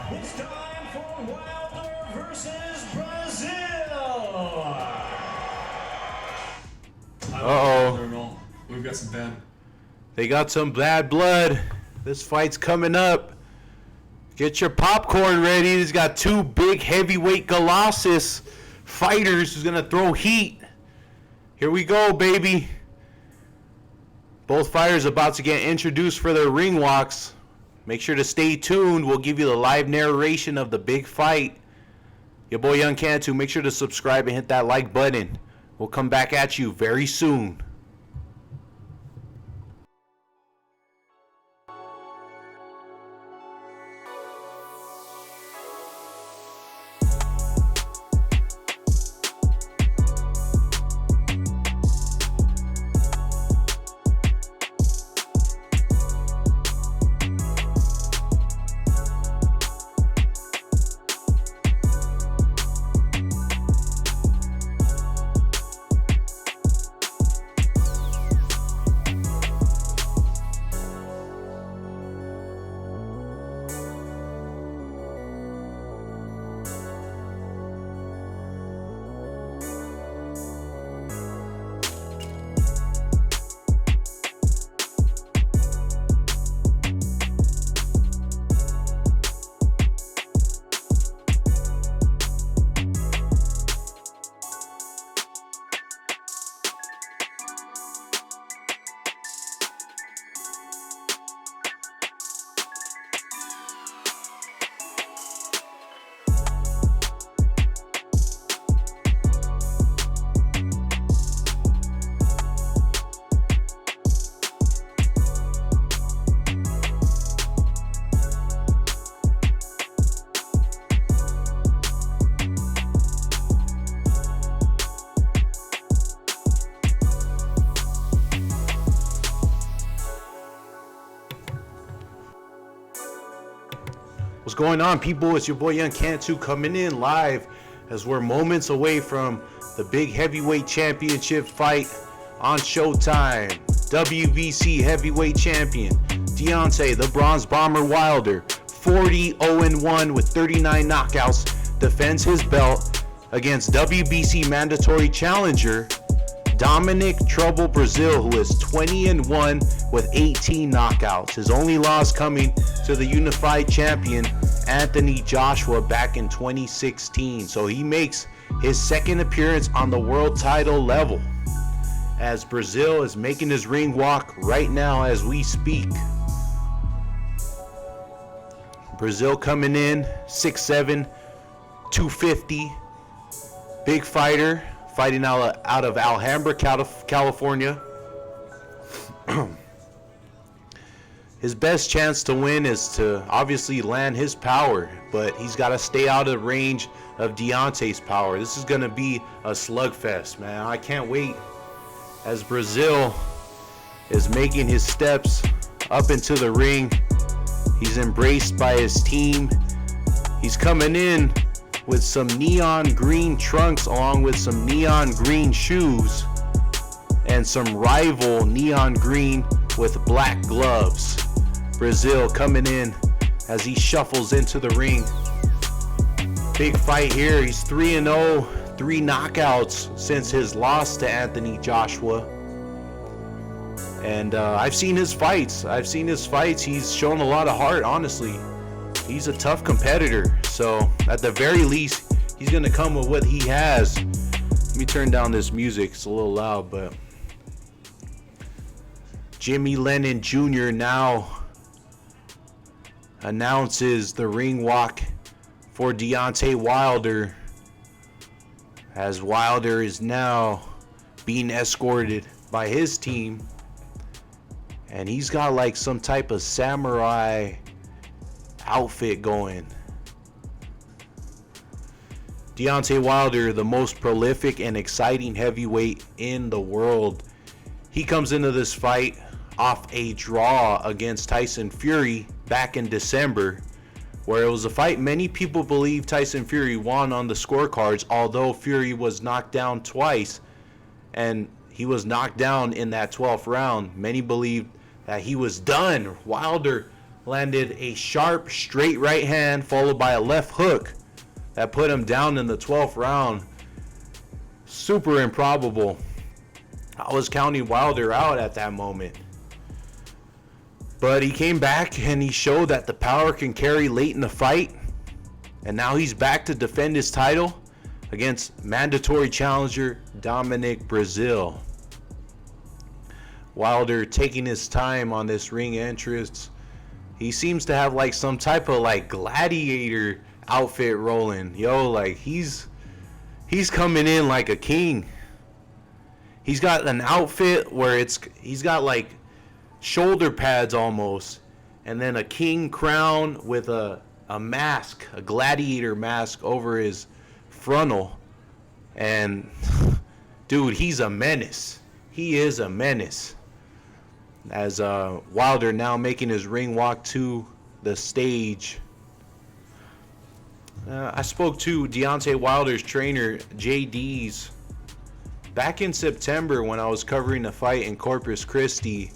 It's time for Wilder versus Breazeale. Uh-oh. We've got some bad. They got some bad blood. This fight's coming up. Get your popcorn ready. He's got 2 big heavyweight Colossus fighters who's going to throw heat. Here we go, baby. Both fighters about to get introduced for their ring walks. Make sure to stay tuned. We'll give you the live narration of the big fight. Your boy Young Cantu. Make sure to subscribe and hit that like button. We'll come back at you very soon. going on, people? It's your boy Young Cantu coming in live as we're moments away from the big heavyweight championship fight on Showtime. WBC heavyweight champion Deontay, the Bronze Bomber Wilder, 40-0-1 with 39 knockouts, defends his belt against WBC mandatory challenger Dominic Trouble Breazeale, who is 20-1 with 18 knockouts. His only loss coming to the unified champion Anthony Joshua back in 2016. So he makes his second appearance on the world title level, as Breazeale is making his ring walk right now as we speak. Breazeale coming in 6'7", 250, big fighter, fighting out of Alhambra, California. His best chance to win is to obviously land his power, but he's got to stay out of range of Deontay's power. This is going to be a slugfest, man. I can't wait as Breazeale is making his steps up into the ring. He's embraced by his team. He's coming in with some neon green trunks along with some neon green shoes and some rival neon green with black gloves. Breazeale coming in as he shuffles into the ring. Big fight here. He's 3-0, 3 knockouts since his loss to Anthony Joshua. And I've seen his fights. He's shown a lot of heart, honestly. He's a tough competitor. So at the very least, he's going to come with what he has. Let me turn down this music. It's a little loud, but Jimmy Lennon Jr. now announces the ring walk for Deontay Wilder, as Wilder is now being escorted by his team, and he's got like some type of samurai outfit going. Deontay Wilder, the most prolific and exciting heavyweight in the world, he comes into this fight off a draw against Tyson Fury back in December, where it was a fight many people believe Tyson Fury won on the scorecards, although Fury was knocked down twice, and he was knocked down in that 12th round. Many believed that he was done. Wilder landed a sharp straight right hand followed by a left hook that put him down in the 12th round. Super improbable. I was counting Wilder out at that moment. But he came back and he showed that the power can carry late in the fight. And now he's back to defend his title against mandatory challenger Dominic Breazeale. Wilder taking his time on this ring entrance. He seems to have like some type of like gladiator outfit rolling. Like he's coming in like a king. He's got an outfit where he's got like shoulder pads almost, and then a king crown with a mask, a gladiator mask over his frontal. And dude, he's a menace. He is a menace. As Wilder now making his ring walk to the stage. I spoke to Deontay Wilder's trainer, JD's, back in September when I was covering the fight in Corpus Christi.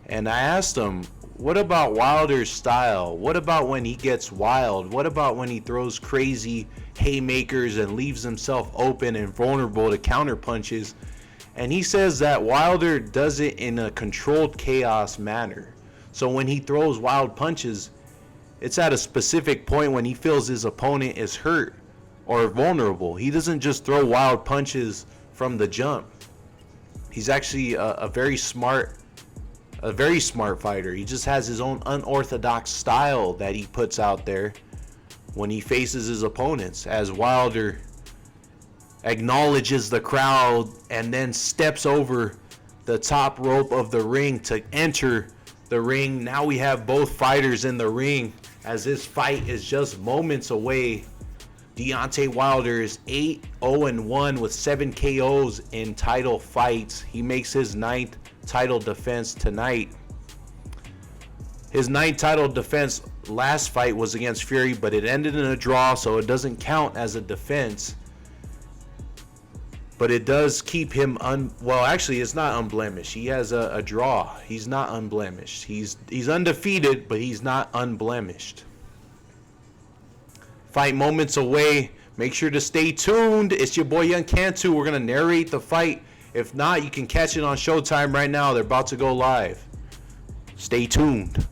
And I asked him, what about Wilder's style? What about when he gets wild? What about when he throws crazy haymakers and leaves himself open and vulnerable to counter punches? And he says that Wilder does it in a controlled chaos manner. So when he throws wild punches, it's at a specific point when he feels his opponent is hurt or vulnerable. He doesn't just throw wild punches from the jump. He's actually a very smart fighter. He just has his own unorthodox style that he puts out there when he faces his opponents, as Wilder acknowledges the crowd and then steps over the top rope of the ring to enter the ring. Now we have both fighters in the ring, as this fight is just moments away. Deontay Wilder is 8-0-1 with 7 KOs in title fights. He makes his 9th title defense tonight. His 9th title defense last fight was against Fury, but it ended in a draw, so it doesn't count as a defense. But it does keep him well, actually, it's not unblemished. He has a draw. He's not unblemished. He's undefeated, but he's not unblemished. Fight moments away. Make sure to stay tuned. It's your boy Young Cantu. We're going to narrate the fight. If not, you can catch it on Showtime right now. They're about to go live. Stay tuned.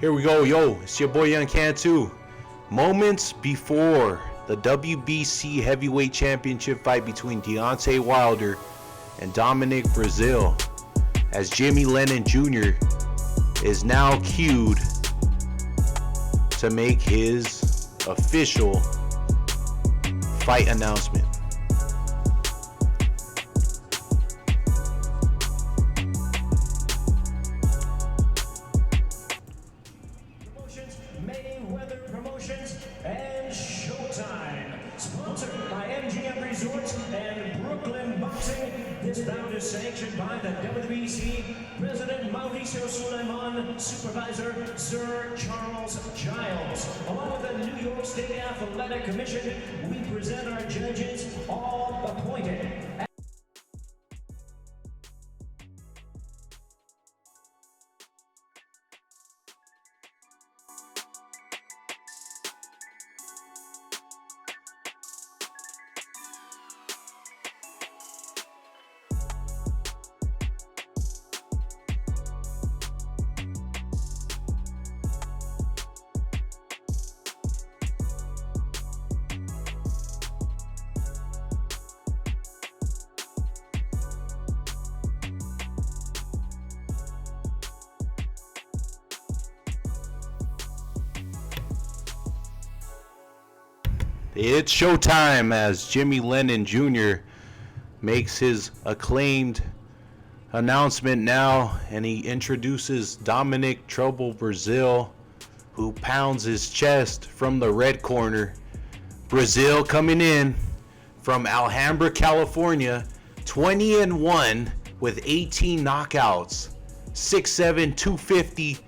Here we go, yo. It's your boy Young Cantu. Moments before the WBC Heavyweight Championship fight between Deontay Wilder and Dominic Breazeale, as Jimmy Lennon Jr. is now cued to make his official fight announcement. And Showtime, sponsored by MGM Resorts and Brooklyn Boxing. This bout is sanctioned by the WBC President Mauricio Suleiman, Supervisor Sir Charles Giles. Along with the New York State Athletic Commission, we present our judges, all appointed. It's showtime as Jimmy Lennon Jr. makes his acclaimed announcement now, and he introduces Dominic "Trouble" Breazeale, who pounds his chest from the red corner. Breazeale coming in from Alhambra, California, 20-1 with 18 knockouts, 6'7", 250,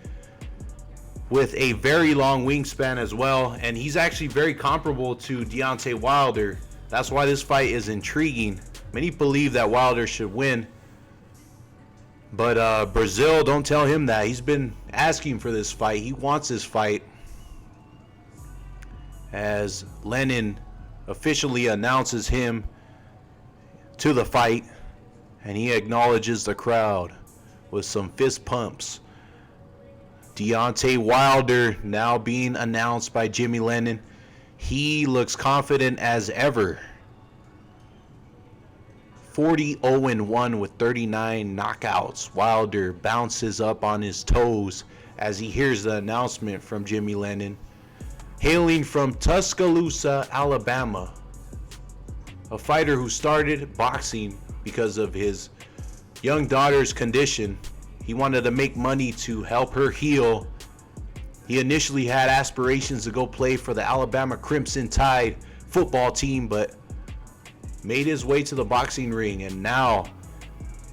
with a very long wingspan as well, and he's actually very comparable to Deontay Wilder. That's why this fight is intriguing. Many believe that Wilder should win, but Breazeale, don't tell him that. He's been asking for this fight. He wants this fight, as Lennon officially announces him to the fight, and he acknowledges the crowd with some fist pumps. Deontay Wilder now being announced by Jimmy Lennon. He looks confident as ever. 40-0-1 with 39 knockouts. Wilder bounces up on his toes as he hears the announcement from Jimmy Lennon. Hailing from Tuscaloosa, Alabama, a fighter who started boxing because of his young daughter's condition. He wanted to make money to help her heal. He initially had aspirations to go play for the Alabama Crimson Tide football team, but made his way to the boxing ring and now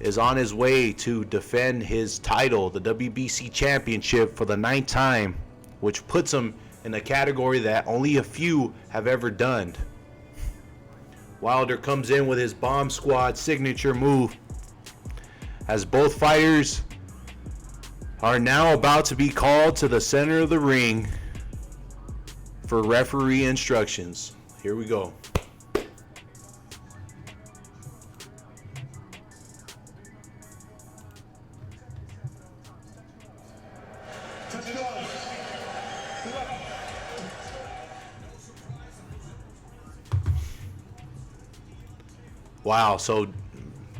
is on his way to defend his title, the WBC Championship, for the 9th time, which puts him in a category that only a few have ever done. Wilder comes in with his Bomb Squad signature move, as both fighters are now about to be called to the center of the ring for referee instructions. Here we go. Touch gloves. Good luck. Wow, so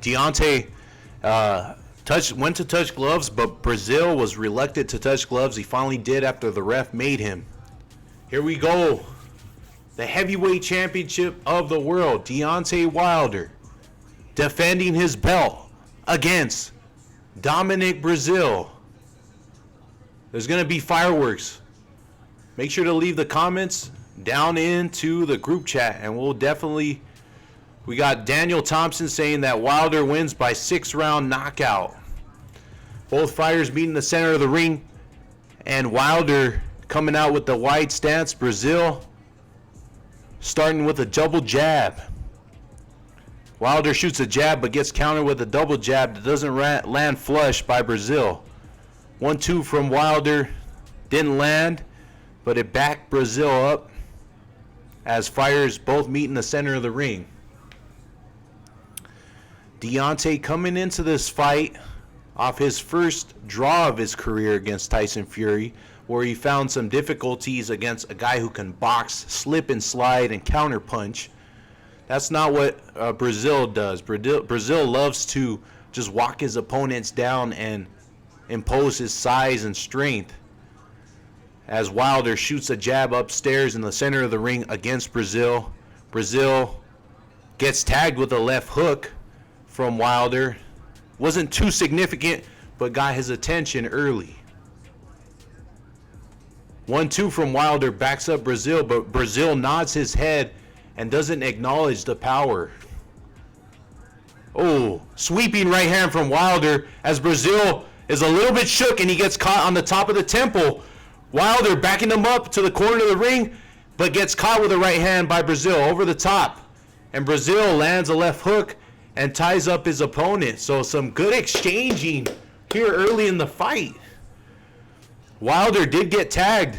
Deontay went to touch gloves, but Breazeale was reluctant to touch gloves. He finally did after the ref made him. Here we go. The heavyweight championship of the world, Deontay Wilder defending his belt against Dominic Breazeale. There's going to be fireworks. Make sure to leave the comments down into the group chat, and we got Daniel Thompson saying that Wilder wins by 6-round knockout. Both fighters meet in the center of the ring, and Wilder coming out with the wide stance. Breazeale starting with a double jab. Wilder shoots a jab but gets countered with a double jab that doesn't land flush by Breazeale. 1-2 from Wilder. Didn't land, but it backed Breazeale up as fighters both meet in the center of the ring. Deontay coming into this fight off his first draw of his career against Tyson Fury, where he found some difficulties against a guy who can box, slip and slide, and counterpunch. That's not what Breazeale does. Breazeale loves to just walk his opponents down and impose his size and strength. As Wilder shoots a jab upstairs in the center of the ring against Breazeale. Breazeale gets tagged with a left hook from Wilder. Wasn't too significant, but got his attention early. 1-2 from Wilder backs up Breazeale, but Breazeale nods his head and doesn't acknowledge the power. Oh, sweeping right hand from Wilder as Breazeale is a little bit shook and he gets caught on the top of the temple. Wilder backing him up to the corner of the ring, but gets caught with a right hand by Breazeale over the top. And Breazeale lands a left hook and ties up his opponent. So some good exchanging here early in the fight. Wilder did get tagged,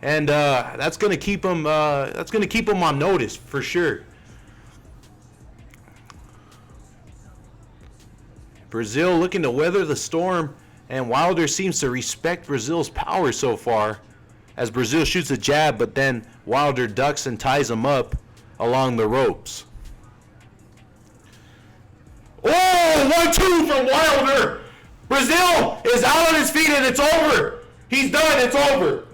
and that's gonna keep him. That's gonna keep him on notice for sure. Breazeale looking to weather the storm, and Wilder seems to respect Breazeale's power so far, as Breazeale shoots a jab, but then Wilder ducks and ties him up along the ropes. Oh, 1-2 from Wilder. Breazeale is out on his feet and it's over. He's done, it's over.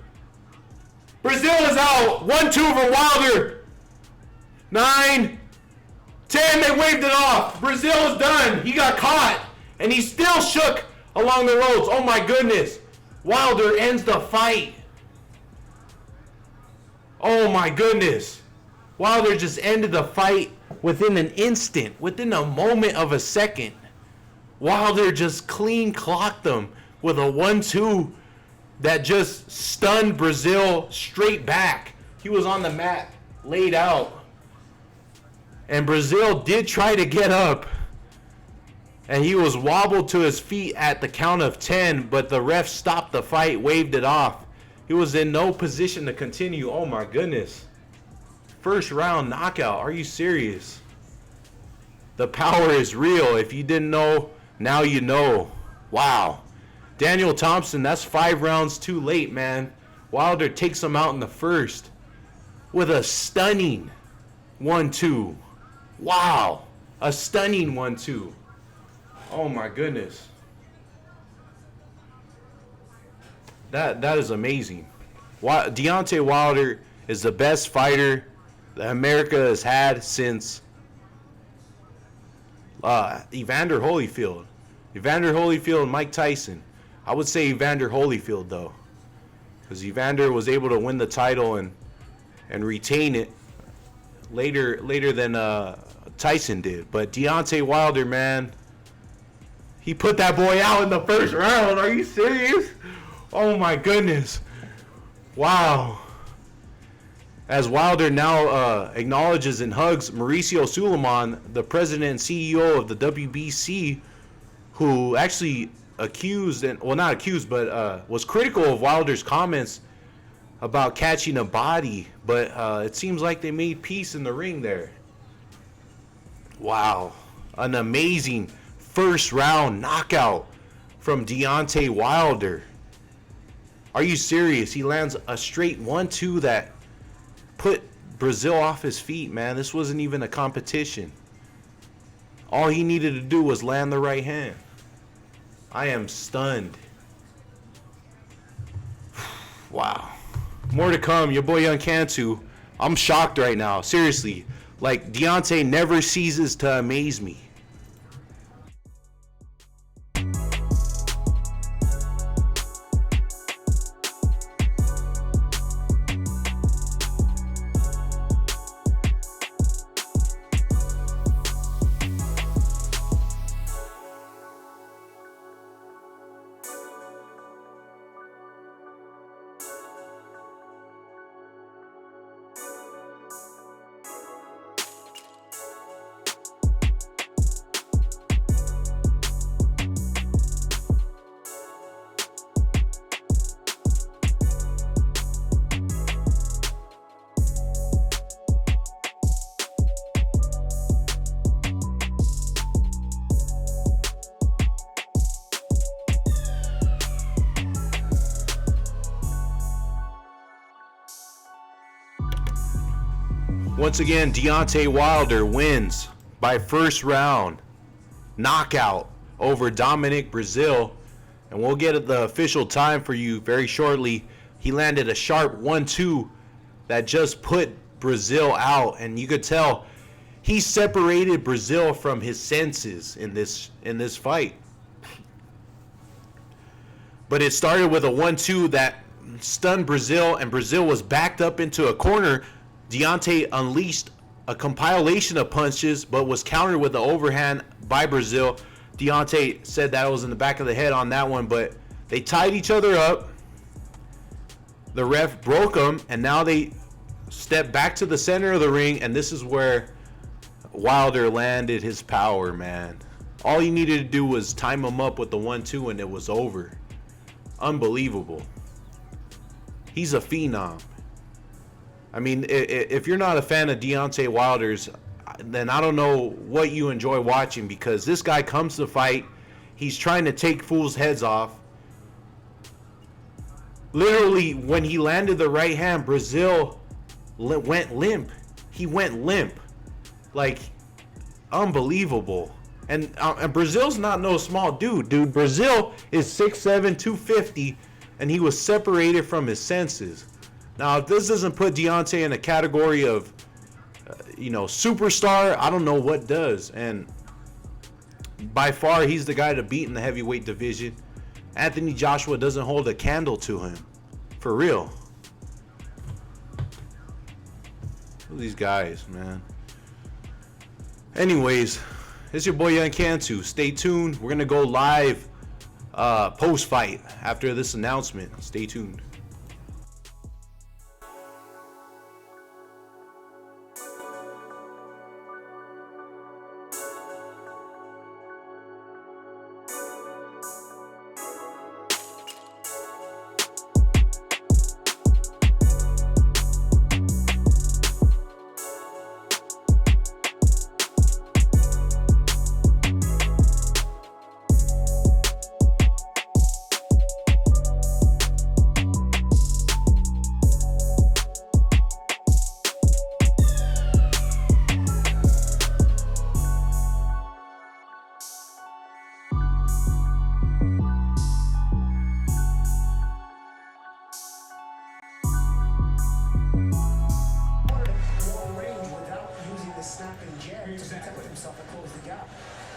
Breazeale is out. 1-2 from Wilder. 9, 10, they waved it off. Breazeale is done. He got caught. And he still shook along the ropes. Oh my goodness. Wilder ends the fight. Oh my goodness. Wilder just ended the fight within an instant, within a moment of a second. Wilder just clean clocked them with a 1-2 that just stunned Breazeale straight back. He was on the mat, laid out. And Breazeale did try to get up. And he was wobbled to his feet at the count of 10, but the ref stopped the fight, waved it off. He was in no position to continue. Oh my goodness. First round knockout. Are you serious? The power is real. If you didn't know, now you know. Wow. Daniel Thompson, that's 5 rounds too late, man. Wilder takes him out in the first with a stunning 1-2. Wow. A stunning 1-2. Oh my goodness. That is amazing. Deontay Wilder is the best fighter that America has had since Evander Holyfield. Evander Holyfield and Mike Tyson. I would say Evander Holyfield though, because Evander was able to win the title and retain it later than Tyson did. But Deontay Wilder, man, he put that boy out in the first round. Are you serious? Oh my goodness. Wow. As Wilder now acknowledges and hugs Mauricio Suleiman, the president and CEO of the WBC, who actually accused, and well, not accused, but was critical of Wilder's comments about catching a body. But it seems like they made peace in the ring there. Wow. An amazing first round knockout from Deontay Wilder. Are you serious? He lands a straight 1-2 that put Breazeale off his feet, man. This wasn't even a competition. All he needed to do was land the right hand. I am stunned. Wow. More to come. Your boy Young Cantu. I'm shocked right now. Seriously. Like, Deontay never ceases to amaze me. Once again, Deontay Wilder wins by first round knockout over Dominic Breazeale. And we'll get the official time for you very shortly. He landed a sharp 1-2 that just put Breazeale out. And you could tell he separated Breazeale from his senses in this fight. But it started with a 1-2 that stunned Breazeale, and Breazeale was backed up into a corner. Deontay unleashed a compilation of punches, but was countered with the overhand by Breazeale. Deontay said that was in the back of the head on that one, but they tied each other up. The ref broke them, and now they step back to the center of the ring, and this is where Wilder landed his power, man. All he needed to do was time him up with the 1-2, and it was over. Unbelievable. He's a phenom. I mean, if you're not a fan of Deontay Wilder's, then I don't know what you enjoy watching, because this guy comes to fight. He's trying to take fools' heads off. Literally, when he landed the right hand, Breazeale went limp. He went limp. Like, unbelievable. And Breazeale's not no small dude. Breazeale is 6'7", 250, and he was separated from his senses. Now, if this doesn't put Deontay in a category of, superstar, I don't know what does. And by far, he's the guy to beat in the heavyweight division. Anthony Joshua doesn't hold a candle to him. For real. Look at these guys, man. Anyways, it's your boy Young Cantu. Stay tuned. We're going to go live post-fight after this announcement. Stay tuned.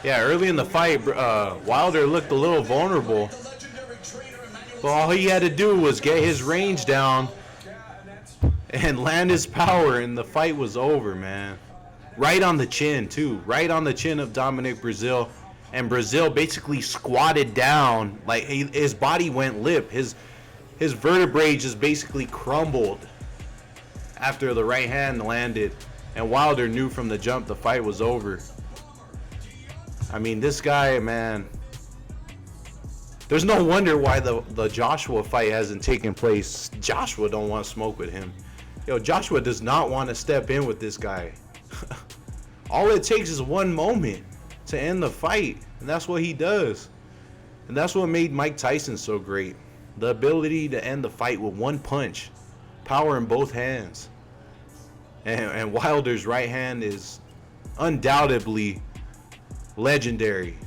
Yeah, early in the fight, Wilder looked a little vulnerable. But all he had to do was get his range down and land his power, and the fight was over, man. Right on the chin, too. Right on the chin of Dominic Breazeale. And Breazeale basically squatted down. Like, his body went limp. His vertebrae just basically crumbled after the right hand landed. And Wilder knew from the jump the fight was over. I mean, this guy, man, there's no wonder why the Joshua fight hasn't taken place. Joshua don't want to smoke with him. Yo, Joshua does not want to step in with this guy. All it takes is one moment to end the fight, and that's what he does. And that's what made Mike Tyson so great. The ability to end the fight with one punch. Power in both hands. And Wilder's right hand is undoubtedly legendary.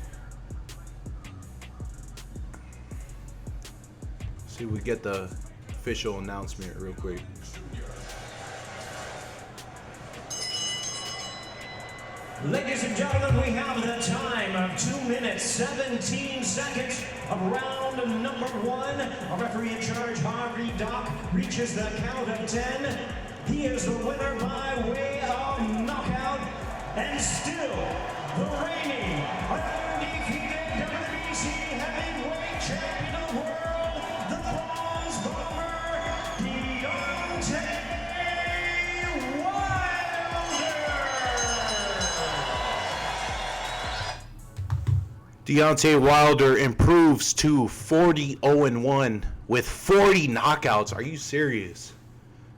See if we get the official announcement real quick. Ladies and gentlemen, we have the time of 2 minutes, 17 seconds of round number 1. Our referee in charge, Harvey Dock, reaches the count of 10. He is the winner by way of knockout, and still the reigning, undefeated WBC heavyweight champion of the world, the Bronze Bomber, Deontay Wilder. Deontay Wilder improves to 40-0-1 with 40 knockouts. Are you serious?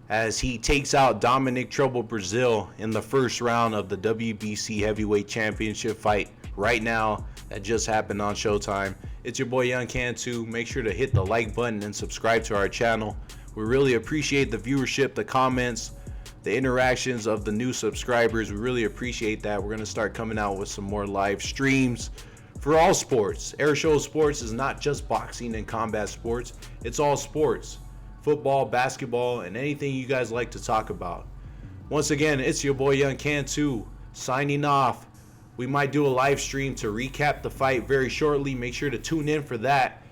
As he takes out Dominic Breazeale in the first round of the WBC Heavyweight Championship fight right now that just happened on Showtime. It's your boy Young Cantu. Make sure to hit the like button and subscribe to our channel. We really appreciate the viewership, the comments, the interactions of the new subscribers. We really appreciate that. We're going to start coming out with some more live streams for all sports. Airshow Sports is not just boxing and combat sports. It's all sports. Football, basketball, and anything you guys like to talk about. Once again, it's your boy Young Cantu signing off. We might do a live stream to recap the fight very shortly. Make sure to tune in for that,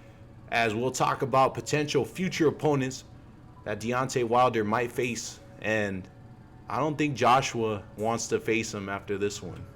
as we'll talk about potential future opponents that Deontay Wilder might face. And I don't think Joshua wants to face him after this one.